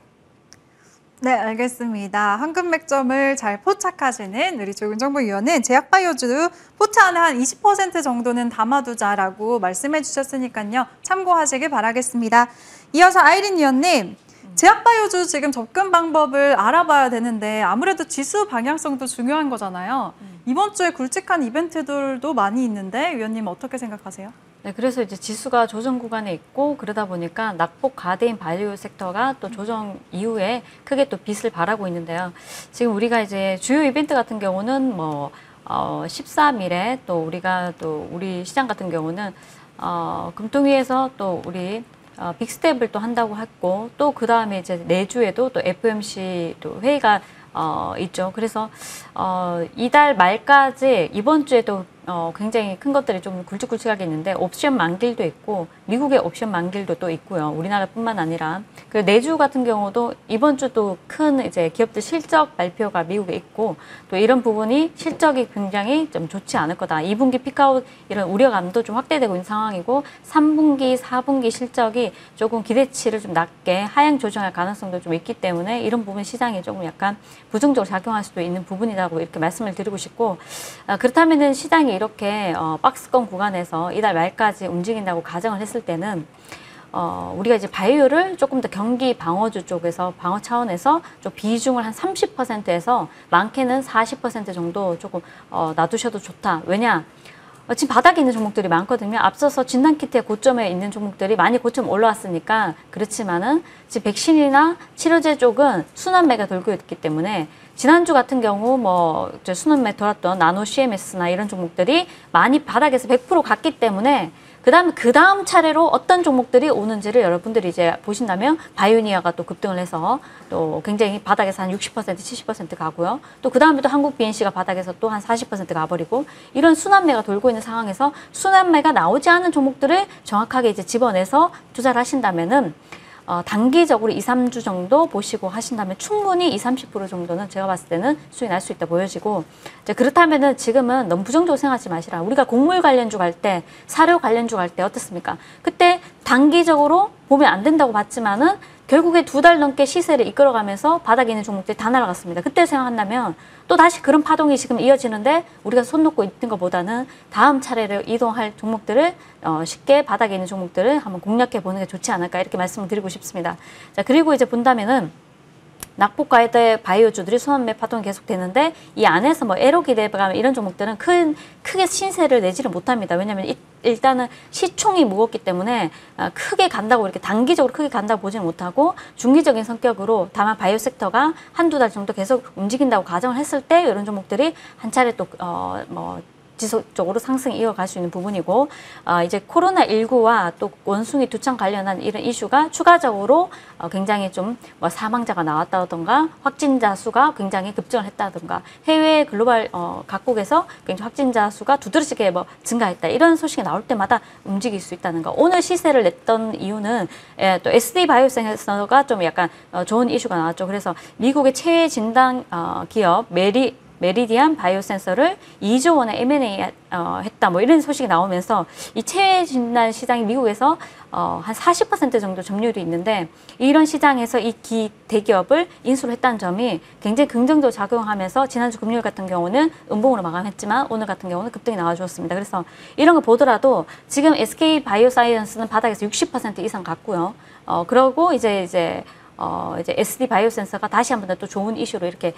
네, 알겠습니다. 황금 맥점을 잘 포착하시는 우리 조윤정부 위원은 제약바이오주 포트 안에 한 20% 정도는 담아두자라고 말씀해 주셨으니까요. 참고하시길 바라겠습니다. 이어서 아이린 위원님, 제약바이오주 지금 접근 방법을 알아봐야 되는데 아무래도 지수 방향성도 중요한 거잖아요. 이번 주에 굵직한 이벤트들도 많이 있는데 위원님 어떻게 생각하세요? 네, 그래서 이제 지수가 조정 구간에 있고 그러다 보니까 낙폭 가대인 바이오 섹터가 또 조정 이후에 크게 또 빛을 발하고 있는데요. 지금 우리가 이제 주요 이벤트 같은 경우는 뭐 13일에 또 우리가 또 우리 시장 같은 경우는 금통위에서 또 우리 빅스텝을 또 한다고 했고, 또 그 다음에 이제 내주에도 또 FOMC 또 회의가 있죠. 그래서 이달 말까지 이번 주에도 굉장히 큰 것들이 좀 굵직굵직하게 있는데, 옵션 만길도 있고 미국의 옵션 만길도 또 있고요. 우리나라뿐만 아니라. 그리고 내주 같은 경우도 이번 주도 큰 이제 기업들 실적 발표가 미국에 있고, 또 이런 부분이 실적이 굉장히 좀 좋지 않을 거다. 2분기 피크아웃 이런 우려감도 좀 확대되고 있는 상황이고, 3분기, 4분기 실적이 조금 기대치를 좀 낮게 하향 조정할 가능성도 좀 있기 때문에 이런 부분 시장이 조금 약간 부정적으로 작용할 수도 있는 부분이라고 이렇게 말씀을 드리고 싶고, 그렇다면은 시장이 이렇게 박스권 구간에서 이달 말까지 움직인다고 가정을 했을 때는 우리가 이제 바이오를 조금 더 경기 방어주 쪽에서 방어 차원에서 좀 비중을 한 30%에서 많게는 40% 정도 조금 놔두셔도 좋다. 왜냐? 지금 바닥에 있는 종목들이 많거든요. 앞서서 진단키트의 고점에 있는 종목들이 많이 고점 올라왔으니까 그렇지만은 지금 백신이나 치료제 쪽은 순환매가 돌고 있기 때문에 지난주 같은 경우 뭐 순환매 돌았던 나노 CMS나 이런 종목들이 많이 바닥에서 100% 갔기 때문에 그 다음 차례로 어떤 종목들이 오는지를 여러분들이 이제 보신다면 바이오니아가 또 급등을 해서 또 굉장히 바닥에서 한 60%, 70% 가고요. 또 그 다음에 또 한국 BNC가 바닥에서 또 한 40% 가버리고, 이런 순환매가 돌고 있는 상황에서 순환매가 나오지 않은 종목들을 정확하게 이제 집어내서 투자를 하신다면은 단기적으로 2, 3주 정도 보시고 하신다면 충분히 20, 30% 정도는 제가 봤을 때는 수익 날 수 있다 보여지고, 이제 그렇다면은 지금은 너무 부정적으로 생각하지 마시라. 우리가 곡물 관련주 갈 때, 사료 관련주 갈 때 어떻습니까? 그때 단기적으로 보면 안 된다고 봤지만은 결국에 2달 넘게 시세를 이끌어가면서 바닥에 있는 종목들이 다 날아갔습니다. 그때 생각한다면 또 다시 그런 파동이 지금 이어지는데 우리가 손 놓고 있는 것보다는 다음 차례를 이동할 종목들을 쉽게 바닥에 있는 종목들을 한번 공략해 보는 게 좋지 않을까, 이렇게 말씀을 드리고 싶습니다. 자, 그리고 이제 본다면은 낙폭가에 바이오주들이 순환매 파동이 계속되는데, 이 안에서 뭐 에로기대가 이런 종목들은 크게 신세를 내지를 못합니다. 왜냐하면 일단은 시총이 무겁기 때문에 크게 간다고, 이렇게 단기적으로 크게 간다고 보지는 못하고 중기적인 성격으로, 다만 바이오 섹터가 한두 달 정도 계속 움직인다고 가정을 했을 때 이런 종목들이 한 차례 또 지속적으로 상승이 이어갈 수 있는 부분이고, 이제 코로나19와 또 원숭이 두창 관련한 이런 이슈가 추가적으로 굉장히 좀 뭐 사망자가 나왔다던가 확진자 수가 굉장히 급증을 했다던가 해외 글로벌 각국에서 굉장히 확진자 수가 두드러지게 뭐 증가했다, 이런 소식이 나올 때마다 움직일 수 있다는 거. 오늘 시세를 냈던 이유는 또 SD 바이오센서가 좀 약간 좋은 이슈가 나왔죠. 그래서 미국의 최애 진단 기업 메리디안 바이오센서를 2조 원의 M&A 했다, 뭐 이런 소식이 나오면서 이 체외 진단 시장이 미국에서 한 40% 정도 점유율이 있는데, 이런 시장에서 이 대기업을 인수를 했다는 점이 굉장히 긍정적으로 작용하면서 지난주 금요일 같은 경우는 음봉으로 마감했지만 오늘 같은 경우는 급등이 나와주었습니다. 그래서 이런 거 보더라도 지금 SK 바이오사이언스는 바닥에서 60% 이상 갔고요. 그러고 이제 SD 바이오센서가 다시 한 번 더 또 좋은 이슈로 이렇게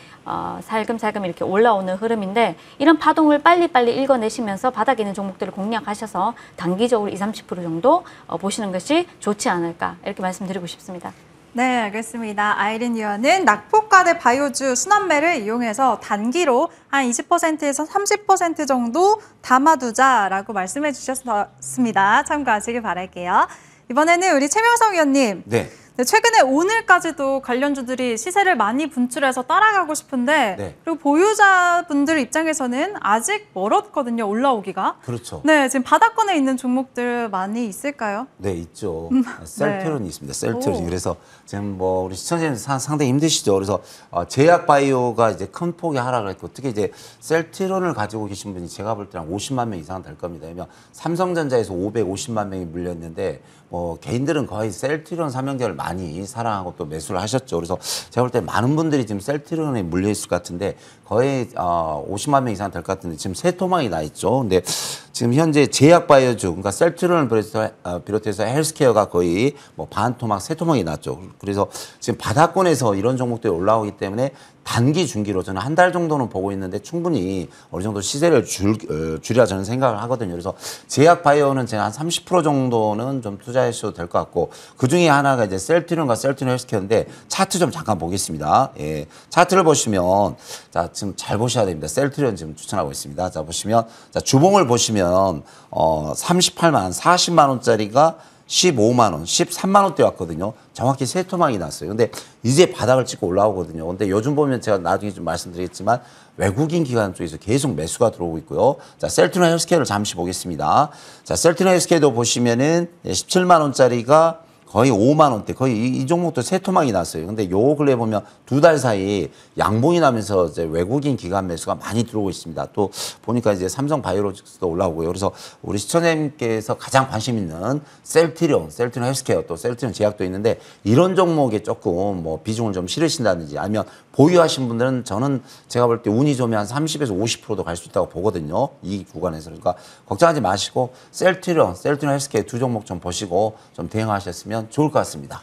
살금살금 이렇게 올라오는 흐름인데, 이런 파동을 빨리빨리 읽어내시면서 바닥에 있는 종목들을 공략하셔서 단기적으로 20, 30% 정도 보시는 것이 좋지 않을까, 이렇게 말씀드리고 싶습니다. 네, 알겠습니다. 아이린 위원은 낙폭과대 바이오주 순환매를 이용해서 단기로 한 20%에서 30% 정도 담아두자라고 말씀해 주셨습니다. 참고하시길 바랄게요. 이번에는 우리 최명성 위원님. 네. 네, 최근에 오늘까지도 관련주들이 시세를 많이 분출해서 따라가고 싶은데 네. 그리고 보유자분들 입장에서는 아직 멀었거든요, 올라오기가. 그렇죠. 네, 지금 바닥권에 있는 종목들 많이 있을까요? 네, 있죠. 셀트론이 있습니다. 셀트론. 오. 그래서 지금 뭐 우리 시청자님 상당히 힘드시죠. 그래서 제약 바이오가 이제 큰 폭의 하락을 했고, 특히 이제 셀트론을 가지고 계신 분이 제가 볼 때는 50만 명 이상 될 겁니다. 왜냐면 삼성전자에서 550만 명이 물렸는데 뭐 개인들은 거의 셀트론 삼형제를 많이 사랑하고 또 매수를 하셨죠. 그래서 제가 볼 때 많은 분들이 지금 셀트론에 물려 있을 것 같은데 거의 50만 명 이상 될 것 같은데 지금 세 토막이 나 있죠. 근데 지금 현재 제약 바이오주, 그러니까 셀트론을 비롯해서 헬스케어가 거의 뭐 반 토막, 세 토막이 났죠. 그래서 지금 바닥권에서 이런 종목들이 올라오기 때문에 단기, 중기로 저는 한 달 정도는 보고 있는데 충분히 어느 정도 시세를 줄이라 저는 생각을 하거든요. 그래서 제약 바이오는 제가 한 30% 정도는 좀 투자하셔도 될 것 같고, 그 중에 하나가 이제 셀트론과 셀트론 헬스케어인데 차트 좀 잠깐 보겠습니다. 예. 차트를 보시면, 자, 지금 잘 보셔야 됩니다. 셀트론 지금 추천하고 있습니다. 자, 보시면, 자, 주봉을 보시면, 38만, 40만 원짜리가 15만 원, 13만 원대 왔거든요. 정확히 세 토막이 났어요. 근데 이제 바닥을 찍고 올라오거든요. 근데 요즘 보면 제가 나중에 좀 말씀드리겠지만 외국인 기관 쪽에서 계속 매수가 들어오고 있고요. 자, 셀트론 헬스케어를 잠시 보겠습니다. 자, 셀트론 헬스케어도 보시면은 17만 원짜리가 거의 5만 원대, 거의 이 종목도 세 토막이 났어요. 근데 요 근래 보면 두 달 사이 양봉이 나면서 이제 외국인 기관 매수가 많이 들어오고 있습니다. 또 보니까 이제 삼성 바이오로직스도 올라오고요. 그래서 우리 시청자님께서 가장 관심 있는 셀트론 헬스케어, 또 셀트론 제약도 있는데 이런 종목에 조금 뭐 비중을 좀 실으신다든지 아니면 보유하신 분들은 저는 제가 볼 때 운이 좋으면 한 30에서 50%도 갈 수 있다고 보거든요. 이 구간에서. 그러니까 걱정하지 마시고 셀트론 헬스케어 두 종목 좀 보시고 좀 대응하셨으면 좋을 것 같습니다.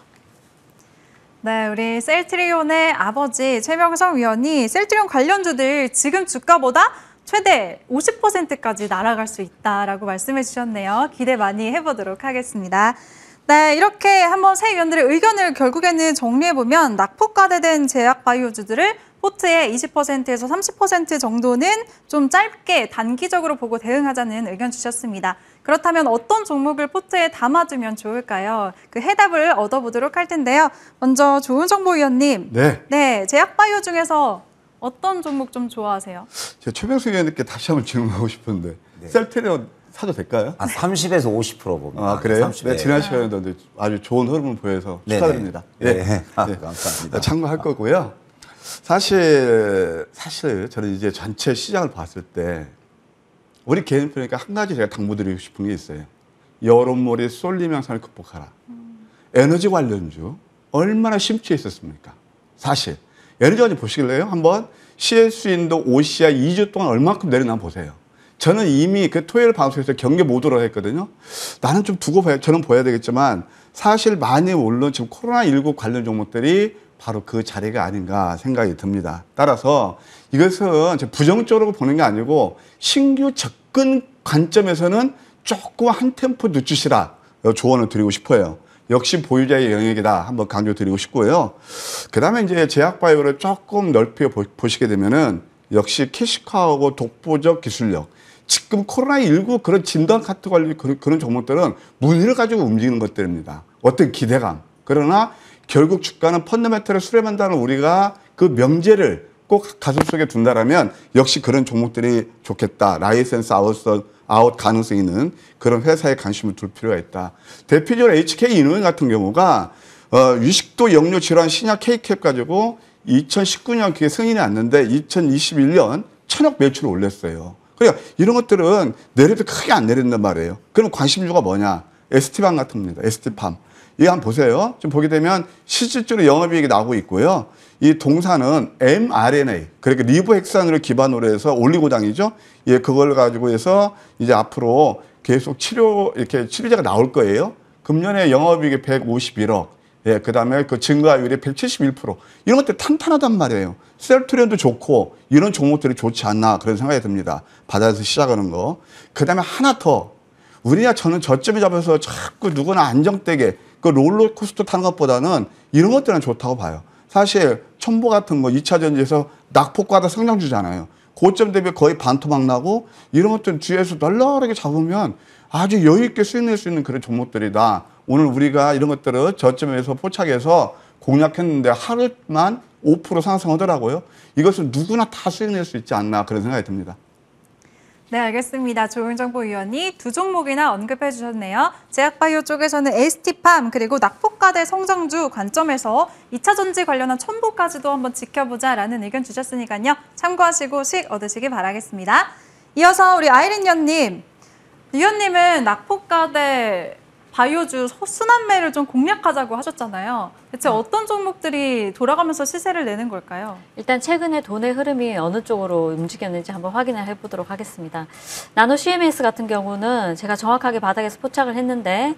네, 우리 셀트리온의 아버지 최명성 위원이 셀트리온 관련주들 지금 주가보다 최대 50%까지 날아갈 수 있다라고 말씀해 주셨네요. 기대 많이 해보도록 하겠습니다. 네, 이렇게 한번 세 위원들의 의견을 결국에는 정리해보면 낙폭과대된 제약 바이오주들을 포트의 20%에서 30% 정도는 좀 짧게 단기적으로 보고 대응하자는 의견 주셨습니다. 그렇다면 어떤 종목을 포트에 담아두면 좋을까요? 그 해답을 얻어보도록 할 텐데요. 먼저 조은정보위원님. 네, 제약 바이오 중에서 어떤 종목 좀 좋아하세요? 제가 최명수 위원님께 다시 한번 질문하고 싶은데 네. 셀트리온 사도 될까요? 한 30에서 50% 봅니다. 아, 그래요? 30, 네, 지난 시간에도 아주 좋은 흐름을 보여서 네네. 축하드립니다. 네. 감사합니다. 참고할 거고요. 사실 저는 이제 전체 시장을 봤을 때 우리 개인 표현이니까 한 가지 제가 당부드리고 싶은 게 있어요. 여론몰이 쏠림 현상을 극복하라. 에너지 관련주 얼마나 심취해 있었습니까? 사실 에너지 관련 보시길래요? 한번 CS인도 OCI 2주 동안 얼마큼 내려나 보세요. 저는 이미 그 토요일 방송에서 경계 모드로 했거든요. 나는 좀 두고 봐야, 저는 보야 되겠지만 사실 많이 오른 지금 코로나19 관련 종목들이 바로 그 자리가 아닌가 생각이 듭니다. 따라서 이것은 부정적으로 보는 게 아니고 신규 접근 관점에서는 조금 한 템포 늦추시라 조언을 드리고 싶어요. 역시 보유자의 영역이다 한번 강조드리고 싶고요. 그 다음에 이제 제약바이오를 조금 넓혀 보시게 되면은 역시 캐시카우하고 독보적 기술력. 지금 코로나19 그런 진단 카트 관리 그런 종목들은 문의를 가지고 움직이는 것들입니다. 어떤 기대감. 그러나 결국 주가는 펀더멘털을 수렴한다는 우리가 그 명제를 꼭 가슴속에 둔다라면 역시 그런 종목들이 좋겠다. 라이센스 아웃 가능성이 있는 그런 회사에 관심을 둘 필요가 있다. 대표적으로 HK이노 같은 경우가 위식도 역류 질환 신약 K캡 가지고 2019년 그게 승인이 났는데 2021년 1000억 매출을 올렸어요. 그러니까 이런 것들은 내려도 크게 안 내린단 말이에요. 그럼 관심주가 뭐냐? ST팜 같은 겁니다. ST팜. 이거 한번 보세요. 좀 보게 되면 실질적으로 영업이익이 나오고 있고요. 이 동사는 mRNA, 그러니까 리보핵산을 기반으로 해서 올리고당이죠. 예, 그걸 가지고 해서 이제 앞으로 계속 이렇게 치료제가 나올 거예요. 금년에 영업이익이 151억. 예, 그 다음에 그 증가율이 171%. 이런 것들 탄탄하단 말이에요. 셀트리온도 좋고, 이런 종목들이 좋지 않나, 그런 생각이 듭니다. 바다에서 시작하는 거. 그 다음에 하나 더. 저는 저점에 잡아서 자꾸 누구나 안정되게 그 롤러코스터 타는 것보다는 이런 것들은 좋다고 봐요. 사실 첨보 같은 거 2차 전지에서 낙폭과다 성장주잖아요. 고점 대비 거의 반토막 나고 이런 것들 뒤에서 널널하게 잡으면 아주 여유 있게 수익 낼 수 있는 그런 종목들이다. 오늘 우리가 이런 것들을 저점에서 포착해서 공략했는데 하루만 5% 상승하더라고요. 이것은 누구나 다 수익 낼 수 있지 않나 그런 생각이 듭니다. 네, 알겠습니다. 조은정보위원이 두 종목이나 언급해 주셨네요. 제약바이오 쪽에서는 ST팜 그리고 낙폭과대 성장주 관점에서 2차 전지 관련한 첨보까지도 한번 지켜보자라는 의견 주셨으니까요. 참고하시고 수익 얻으시기 바라겠습니다. 이어서 우리 아이린 위원님. 위원님은 낙폭과대 바이오주 순환매를 좀 공략하자고 하셨잖아요. 대체 어떤 종목들이 돌아가면서 시세를 내는 걸까요? 일단 최근에 돈의 흐름이 어느 쪽으로 움직였는지 한번 확인을 해보도록 하겠습니다. 나노 CMS 같은 경우는 제가 정확하게 바닥에서 포착을 했는데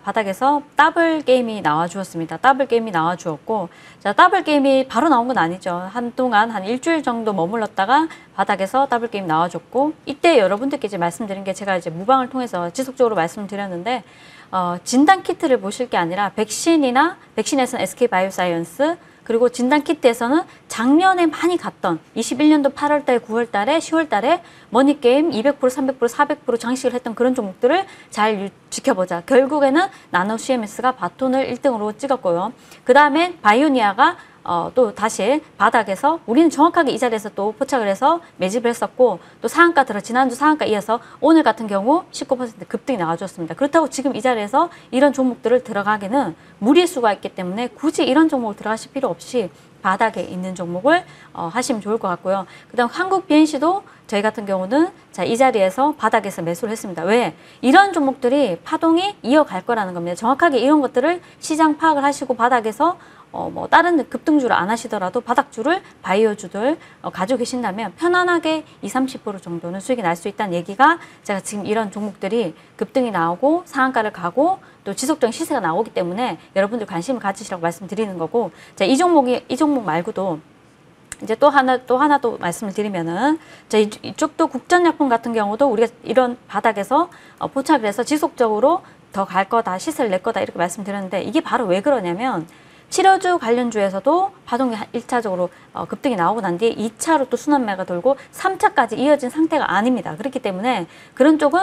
바닥에서 더블 게임이 나와주었습니다. 더블 게임이 나와주었고, 자, 더블 게임이 바로 나온 건 아니죠. 한동안 한 일주일 정도 머물렀다가 바닥에서 더블 게임 나와줬고, 이때 여러분들께 이제 말씀드린 게 제가 이제 무방을 통해서 지속적으로 말씀드렸는데, 진단 키트를 보실 게 아니라 백신에서는 SK바이오사이언스, 그리고 진단 키트에서는 작년에 많이 갔던 21년도 8월달, 9월달에, 10월달에 머니게임 200%, 300%, 400% 장식을 했던 그런 종목들을 잘 지켜보자. 결국에는 나노 CMS가 바톤을 1등으로 찍었고요. 그 다음에 바이오니아가 또 다시 바닥에서 우리는 정확하게 이 자리에서 또 포착을 해서 매집을 했었고, 또 상한가 지난주 상한가 이어서 오늘 같은 경우 19% 급등이 나와줬습니다. 그렇다고 지금 이 자리에서 이런 종목들을 들어가기는 무리수가 있기 때문에 굳이 이런 종목을 들어가실 필요 없이 바닥에 있는 종목을 하시면 좋을 것 같고요. 그 다음 한국 BNC도 저희 같은 경우는 자, 이 자리에서 바닥에서 매수를 했습니다. 왜? 이런 종목들이 파동이 이어갈 거라는 겁니다. 정확하게 이런 것들을 시장 파악을 하시고 바닥에서 뭐 다른 급등주를 안 하시더라도 바닥주를 바이오주들 가지고 계신다면 편안하게 20-30% 정도는 수익이 날 수 있다는 얘기가, 제가 지금 이런 종목들이 급등이 나오고 상한가를 가고 또 지속적인 시세가 나오기 때문에 여러분들 관심을 가지시라고 말씀드리는 거고, 자, 이 종목 말고도 이제 또 하나 또 말씀을 드리면은, 자, 이쪽도 국전약품 같은 경우도 우리가 이런 바닥에서 포착을 해서 지속적으로 더 갈 거다, 시세를 낼 거다 이렇게 말씀드렸는데, 이게 바로 왜 그러냐면 치료주 관련주에서도 파동이 1차적으로 급등이 나오고 난 뒤에 2차로 또 순환매가 돌고 3차까지 이어진 상태가 아닙니다. 그렇기 때문에 그런 쪽은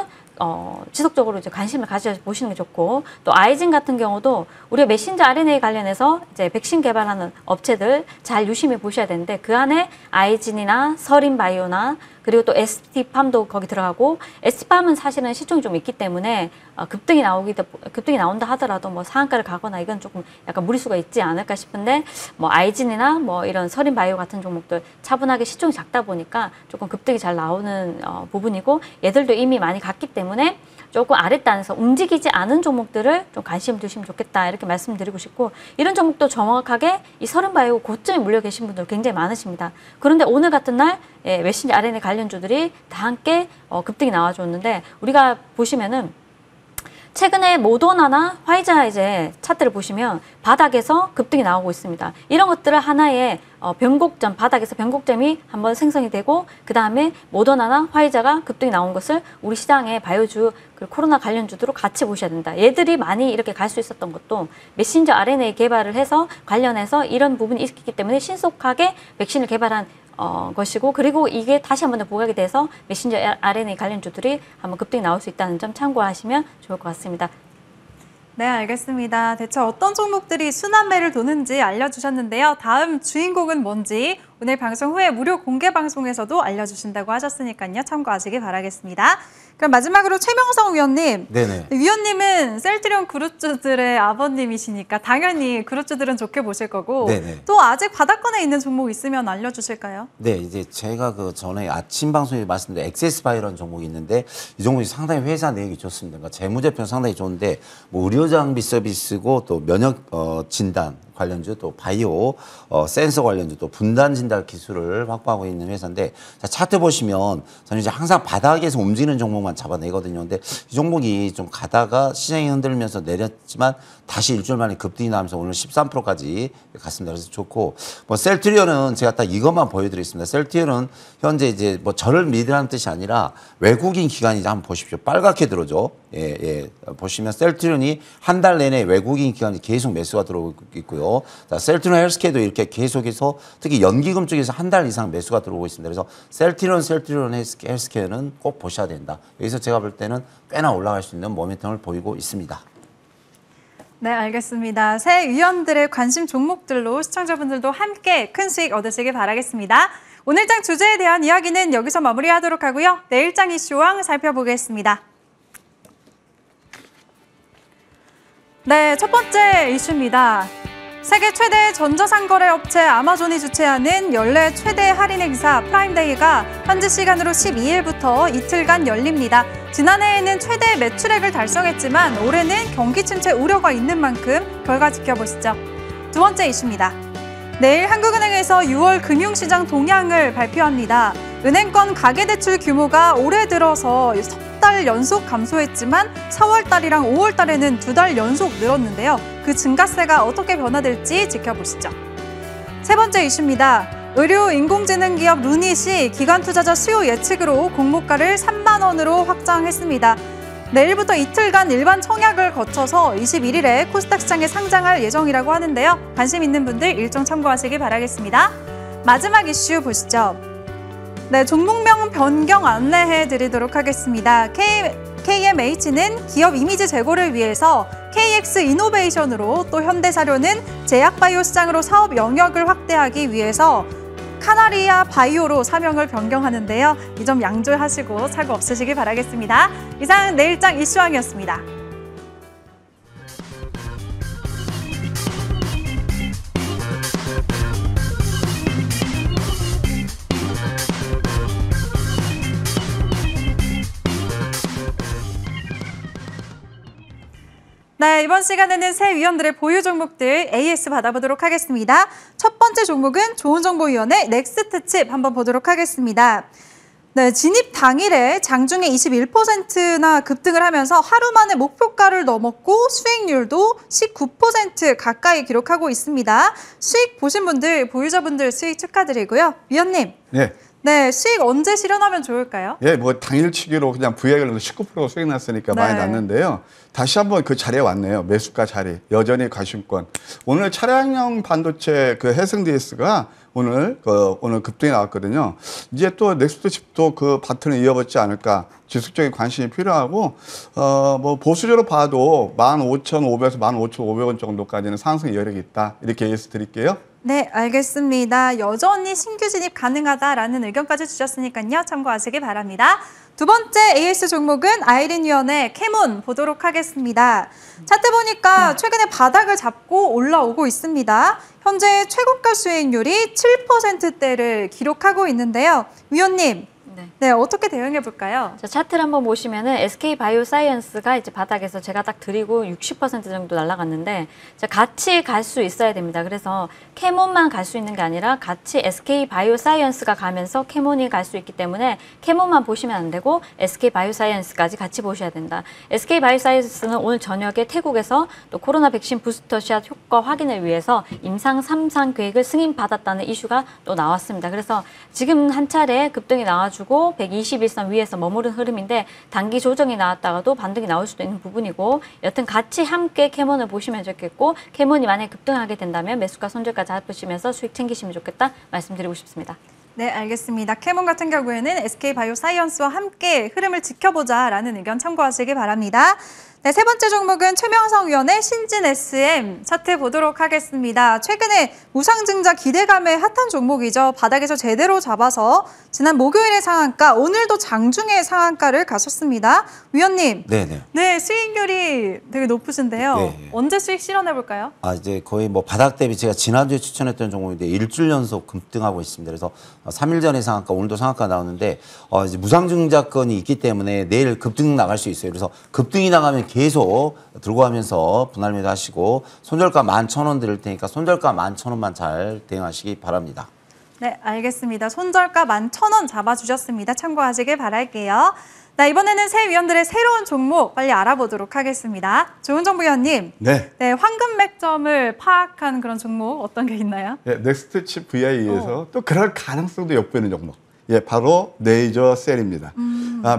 지속적으로 이제 관심을 가져보시는 게 좋고, 또 아이진 같은 경우도 우리가 메신저 RNA 관련해서 이제 백신 개발하는 업체들 잘 유심히 보셔야 되는데, 그 안에 아이진이나 서린바이오나 그리고 또 ST팜도 거기 들어가고, ST팜은 사실은 시총이 좀 있기 때문에 급등이 나온다 하더라도 뭐 상한가를 가거나 이건 조금 약간 무리수가 있지 않을까 싶은데, 뭐 아이진이나 뭐 이런 서린바이오 같은 종목들 차분하게 시총이 작다 보니까 조금 급등이 잘 나오는 부분이고, 얘들도 이미 많이 갔기 때문에 조금 아랫단에서 움직이지 않은 종목들을 좀 관심 두시면 좋겠다 이렇게 말씀드리고 싶고, 이런 종목도 정확하게 이 서른바이오 고점에 물려 계신 분들 굉장히 많으십니다. 그런데 오늘 같은 날 메신저 RNA 관련주들이 다 함께 급등이 나와줬는데, 우리가 보시면은 최근에 모더나나 화이자 이제 차트를 보시면 바닥에서 급등이 나오고 있습니다. 이런 것들을 하나의 변곡점, 바닥에서 변곡점이 한번 생성이 되고, 그 다음에 모더나나 화이자가 급등이 나온 것을 우리 시장의 바이오주, 코로나 관련주들로 같이 보셔야 된다. 얘들이 많이 이렇게 갈 수 있었던 것도 메신저 RNA 개발을 해서 관련해서 이런 부분이 있기 때문에 신속하게 백신을 개발한 것이고, 그리고 이게 다시 한번 더 부각이 돼서 메신저 RNA 관련주들이 한번 급등이 나올 수 있다는 점 참고하시면 좋을 것 같습니다. 네, 알겠습니다. 대체 어떤 종목들이 순환매를 도는지 알려주셨는데요. 다음 주인공은 뭔지 오늘 방송 후에 무료 공개 방송에서도 알려주신다고 하셨으니까요. 참고하시기 바라겠습니다. 그럼 마지막으로 최명성 위원님. 네네. 위원님은 셀트리온 그룹주들의 아버님이시니까 당연히 그룹주들은 좋게 보실 거고, 네네. 또 아직 바닥권에 있는 종목 있으면 알려주실까요? 네, 이제 제가 그 전에 아침 방송에 말씀드린 엑세스바이라는 종목이 있는데, 이 종목이 상당히 회사 내역이 좋습니다. 그러니까 재무제표는 상당히 좋은데, 뭐 의료장비 서비스고 또 면역 진단 관련주 또 바이오 센서 관련주 또 분단 진단 기술을 확보하고 있는 회사인데 자, 차트 보시면 저는 이제 항상 바닥에서 움직이는 종목만 잡아내거든요. 근데 이 종목이 좀 가다가 시장이 흔들면서 내렸지만 다시 일주일 만에 급등이 나면서 오늘 13%까지 갔습니다. 그래서 좋고 뭐 셀트리온은 제가 딱 이것만 보여드리겠습니다. 셀트리온은 현재 이제 뭐 저를 믿으라는 뜻이 아니라 외국인 기관이자 한번 보십시오. 빨갛게 들어오죠. 예. 보시면 셀트리온이 한 달 내내 외국인 기관이 계속 매수가 들어오고 있고요. 자, 셀트리온 헬스케어도 이렇게 계속해서 특히 연기금 쪽에서 한 달 이상 매수가 들어오고 있습니다. 그래서 셀트리온 헬스케어는 꼭 보셔야 된다. 여기서 제가 볼 때는 꽤나 올라갈 수 있는 모멘텀을 보이고 있습니다. 네, 알겠습니다. 새 위원들의 관심 종목들로 시청자분들도 함께 큰 수익 얻으시길 바라겠습니다. 오늘장 주제에 대한 이야기는 여기서 마무리하도록 하고요. 내일장 이슈왕 살펴보겠습니다. 네, 첫 번째 이슈입니다. 세계 최대 전자상거래 업체 아마존이 주최하는 연례 최대 할인 행사 프라임데이가 현지 시간으로 12일부터 이틀간 열립니다. 지난해에는 최대 매출액을 달성했지만 올해는 경기 침체 우려가 있는 만큼 결과 지켜보시죠. 두 번째 이슈입니다. 내일 한국은행에서 6월 금융시장 동향을 발표합니다. 은행권 가계대출 규모가 올해 들어서 석 달 연속 감소했지만 4월 달이랑 5월 달에는 2달 연속 늘었는데요. 그 증가세가 어떻게 변화될지 지켜보시죠. 세 번째 이슈입니다. 의료 인공지능 기업 루닛이 기관 투자자 수요 예측으로 공모가를 3만 원으로 확장했습니다. 내일부터 이틀간 일반 청약을 거쳐서 21일에 코스닥 시장에 상장할 예정이라고 하는데요. 관심 있는 분들 일정 참고하시기 바라겠습니다. 마지막 이슈 보시죠. 네, 종목명 변경 안내해 드리도록 하겠습니다. KMH는 기업 이미지 제고를 위해서 KX 이노베이션으로 또 현대사료는 제약바이오 시장으로 사업 영역을 확대하기 위해서 카나리아 바이오로 사명을 변경하는데요. 이 점 양조하시고 사고 없으시길 바라겠습니다. 이상 내일장 이슈왕이었습니다. 네, 이번 시간에는 새 위원들의 보유 종목들 AS 받아보도록 하겠습니다. 첫 번째 종목은 좋은정보위원회 넥스트칩 한번 보도록 하겠습니다. 네, 진입 당일에 장중에 21%나 급등을 하면서 하루 만에 목표가를 넘었고 수익률도 19% 가까이 기록하고 있습니다. 수익 보신 분들, 보유자분들 수익 축하드리고요. 위원님. 네. 네, 수익 언제 실현하면 좋을까요? 예, 뭐 당일치기로 그냥 VI를 19% 수익 났으니까 많이 났는데요. 다시 한번 그 자리에 왔네요. 매수가 자리. 여전히 관심권. 오늘 차량용 반도체 그 해승DS가 오늘 급등이 나왔거든요. 이제 또 넥스트 칩도 그 바톤을 이어받지 않을까. 지속적인 관심이 필요하고, 뭐 보수적으로 봐도 15,500에서 15,500원 정도까지는 상승 여력이 있다. 이렇게 예시 드릴게요. 네, 알겠습니다. 여전히 신규 진입 가능하다라는 의견까지 주셨으니까요. 참고하시기 바랍니다. 두 번째 AS 종목은 아이린위원회 캐몬 보도록 하겠습니다. 차트 보니까 최근에 바닥을 잡고 올라오고 있습니다. 현재 최고가 수익률이 7%대를 기록하고 있는데요. 위원님. 네, 어떻게 대응해 볼까요? 자, 차트를 한번 보시면은 SK 바이오사이언스가 이제 바닥에서 제가 딱 드리고 60% 정도 날아갔는데 자, 같이 갈 수 있어야 됩니다. 그래서 캐몬만 갈 수 있는 게 아니라 같이 SK 바이오사이언스가 가면서 캐몬이 갈 수 있기 때문에 캐몬만 보시면 안 되고 SK 바이오사이언스까지 같이 보셔야 된다. SK 바이오사이언스는 오늘 저녁에 태국에서 또 코로나 백신 부스터샷 효과 확인을 위해서 임상 3상 계획을 승인받았다는 이슈가 또 나왔습니다. 그래서 지금 한 차례 급등이 나와주고 121선 위에서 머무른 흐름인데 단기 조정이 나왔다가도 반등이 나올 수도 있는 부분이고 여튼 같이 함께 캐몬을 보시면 좋겠고 캐몬이 만약에 급등하게 된다면 매수가 손절까지 잡으시면서 수익 챙기시면 좋겠다 말씀드리고 싶습니다. 네, 알겠습니다. 캐몬 같은 경우에는 SK 바이오사이언스와 함께 흐름을 지켜보자라는 의견 참고하시기 바랍니다. 네, 세 번째 종목은 최명성 위원의 신진 SM 차트 보도록 하겠습니다. 최근에 우상증자 기대감의 핫한 종목이죠. 바닥에서 제대로 잡아서 지난 목요일의 상한가, 오늘도 장중에 상한가를 갔었습니다. 위원님, 네, 수익률이 되게 높으신데요. 네. 언제 수익 실현해 볼까요? 이제 거의 뭐 바닥 대비 제가 지난주에 추천했던 종목인데 일주일 연속 급등하고 있습니다. 그래서 3일 전에 상한가, 오늘도 상한가 나오는데 이제 무상증자권이 있기 때문에 내일 급등 나갈 수 있어요. 그래서 급등이 나가면 계속 들고 가면서 분할 매도하시고 손절가 11,000원 드릴 테니까 손절가 11,000원만 잘 대응하시기 바랍니다. 네, 알겠습니다. 손절가 11,000원 잡아주셨습니다. 참고하시길 바랄게요. 네, 이번에는 새 위원들의 새로운 종목 빨리 알아보도록 하겠습니다. 조은정 위원님, 네. 네, 황금 맥점을 파악한 그런 종목 어떤 게 있나요? 예, 넥스트칩 VI에서 또 그럴 가능성도 엿보이는 종목. 예, 바로 레이저 셀입니다.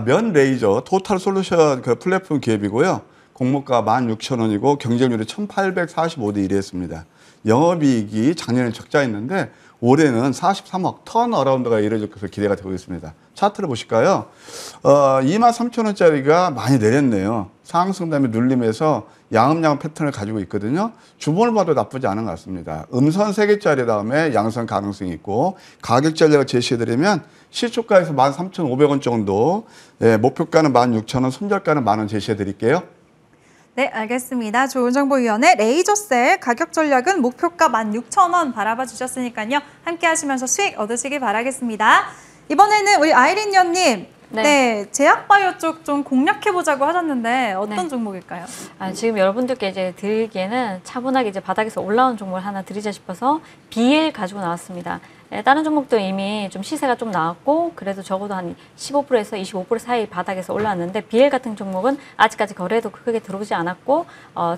면 레이저 토탈 솔루션 그 플랫폼 기업이고요. 공모가 16,000원이고 경쟁률이 1,845대 1이 했습니다. 영업이익이 작년에 적자였는데 올해는 43억 턴 어라운드가 이뤄질 것으로 기대가 되고 있습니다. 차트를 보실까요? 23,000원짜리가 많이 내렸네요. 상승 다음에 눌림에서 양음양음 패턴을 가지고 있거든요. 주봉을 봐도 나쁘지 않은 것 같습니다. 음선 3개짜리 다음에 양선 가능성이 있고 가격 전략을 제시해드리면 시초가에서 13,500원 정도, 예, 목표가는 16,000원, 손절가는 10,000원 제시해드릴게요. 네, 알겠습니다. 조은정보위원의 레이저셀 가격 전략은 목표가 16,000원 바라봐 주셨으니까요. 함께 하시면서 수익 얻으시길 바라겠습니다. 이번에는 우리 아이린 위원님, 네, 제약바이오 쪽 좀 공략해보자고 하셨는데 어떤 네. 종목일까요? 지금 여러분들께 이제 드리기에는 차분하게 이제 바닥에서 올라온 종목을 하나 드리자 싶어서 BL 가지고 나왔습니다. 다른 종목도 이미 좀 시세가 좀 나왔고 그래도 적어도 한 15%에서 25% 사이 바닥에서 올라왔는데 BL 같은 종목은 아직까지 거래도 크게 들어오지 않았고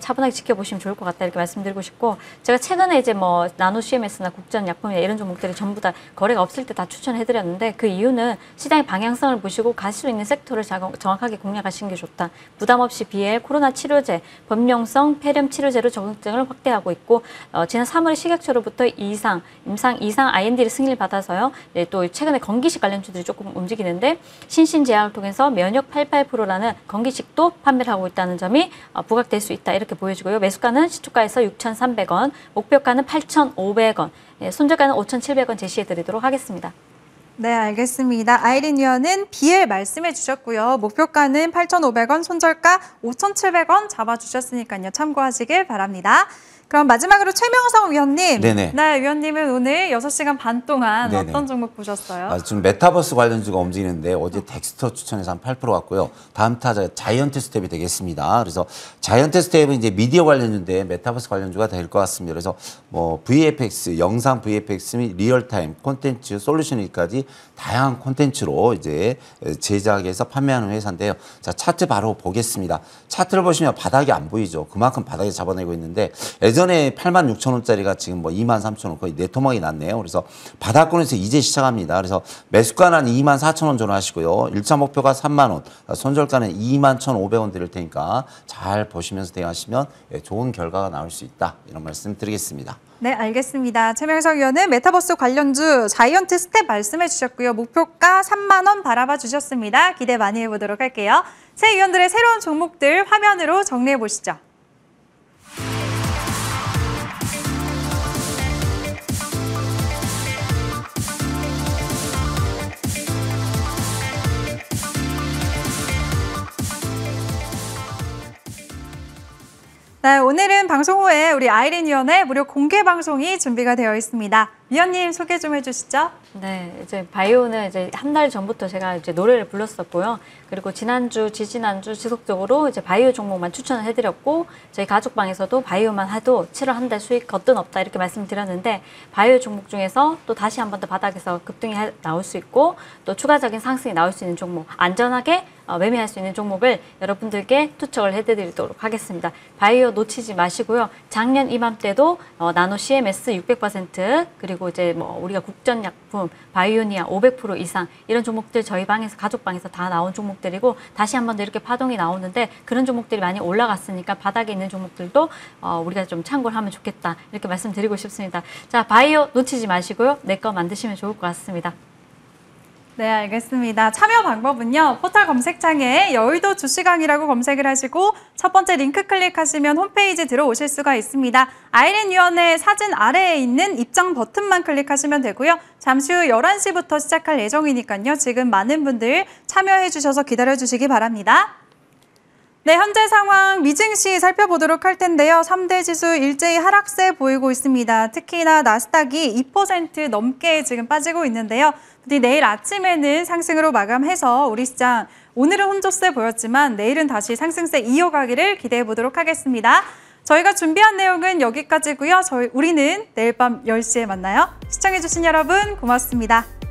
차분하게 지켜보시면 좋을 것 같다 이렇게 말씀드리고 싶고 제가 최근에 이제 뭐 나노 CMS나 국전약품이나 이런 종목들이 전부 다 거래가 없을 때 다 추천해드렸는데 그 이유는 시장의 방향성을 보시고 갈 수 있는 섹터를 정확하게 공략하시는 게 좋다. 부담 없이 BL 코로나 치료제, 범용성 폐렴 치료제로 적응증을 확대하고 있고 지난 3월 식약처로부터 임상 2상 IND를 승인을 받아서요. 네, 또 최근에 건기식 관련주들이 조금 움직이는데 신신제약을 통해서 면역 88%라는 건기식도 판매를 하고 있다는 점이 부각될 수 있다 이렇게 보여지고요. 매수가는 시초가에서 6,300원, 목표가는 8,500원, 손절가는 5,700원 제시해드리도록 하겠습니다. 네, 알겠습니다. 아이린 위원은 BL 말씀해 주셨고요. 목표가는 8,500원, 손절가 5,700원 잡아주셨으니까요. 참고하시길 바랍니다. 그럼 마지막으로 최명성 위원님. 네네. 네, 위원님은 오늘 6시간 반 동안 네네. 어떤 종목 보셨어요? 지금 메타버스 관련주가 움직이는데 어제 덱스터 추천해서 한 8% 왔고요. 다음 타자 자이언트 스텝이 되겠습니다. 그래서 자이언트 스텝은 이제 미디어 관련주인데 메타버스 관련주가 될 것 같습니다. 그래서 뭐 VFX, 영상 VFX 및 리얼타임 콘텐츠 솔루션까지 다양한 콘텐츠로 이제 제작해서 판매하는 회사인데요. 자, 차트 바로 보겠습니다. 차트를 보시면 바닥이 안 보이죠. 그만큼 바닥에 잡아내고 있는데 예전에 86,000원짜리가 지금 뭐 23,000원 거의 네토막이 났네요. 그래서 바닥권에서 이제 시작합니다. 그래서 매수가는 24,000원 전후 하시고요. 1차 목표가 3만원, 손절가는 21,500원 드릴 테니까 잘 보시면서 대응하시면 좋은 결과가 나올 수 있다. 이런 말씀 드리겠습니다. 네, 알겠습니다. 최명석 위원은 메타버스 관련주 자이언트 스텝 말씀해 주셨고요. 목표가 3만 원 바라봐 주셨습니다. 기대 많이 해보도록 할게요. 새 위원들의 새로운 종목들 화면으로 정리해 보시죠. 네, 오늘은 방송 후에 우리 아이린 위원의 무료 공개 방송이 준비가 되어 있습니다. 위원님 소개 좀 해주시죠. 네, 이제 바이오는 이제 한 달 전부터 제가 이제 노래를 불렀었고요. 그리고 지난주, 지지난주 지속적으로 이제 바이오 종목만 추천을 해드렸고, 저희 가족방에서도 바이오만 해도 7월 한 달 수익 거뜬 없다 이렇게 말씀드렸는데, 바이오 종목 중에서 또 다시 한 번 더 바닥에서 급등이 나올 수 있고, 또 추가적인 상승이 나올 수 있는 종목, 안전하게 매매할 수 있는 종목을 여러분들께 투척을 해드리도록 하겠습니다. 바이오 놓치지 마시고요. 작년 이맘때도 나노 CMS 600% 그리고 이제 뭐 우리가 국전약품, 바이오니아 500% 이상 이런 종목들 저희 방에서 가족방에서 다 나온 종목들이고 다시 한 번 더 이렇게 파동이 나오는데 그런 종목들이 많이 올라갔으니까 바닥에 있는 종목들도 우리가 좀 참고를 하면 좋겠다 이렇게 말씀드리고 싶습니다. 자, 바이오 놓치지 마시고요. 내 거 만드시면 좋을 것 같습니다. 네, 알겠습니다. 참여 방법은요. 포털 검색창에 여의도 주시강이라고 검색을 하시고 첫 번째 링크 클릭하시면 홈페이지 들어오실 수가 있습니다. 아이린 위원의 사진 아래에 있는 입장 버튼만 클릭하시면 되고요. 잠시 후 11시부터 시작할 예정이니까요. 지금 많은 분들 참여해 주셔서 기다려 주시기 바랍니다. 네, 현재 상황 미증시 살펴보도록 할 텐데요. 3대 지수 일제히 하락세 보이고 있습니다. 특히나 나스닥이 2% 넘게 지금 빠지고 있는데요. 부디 내일 아침에는 상승으로 마감해서 우리 시장 오늘은 혼조세 보였지만 내일은 다시 상승세 이어가기를 기대해 보도록 하겠습니다. 저희가 준비한 내용은 여기까지고요. 우리는 내일 밤 10시에 만나요. 시청해주신 여러분 고맙습니다.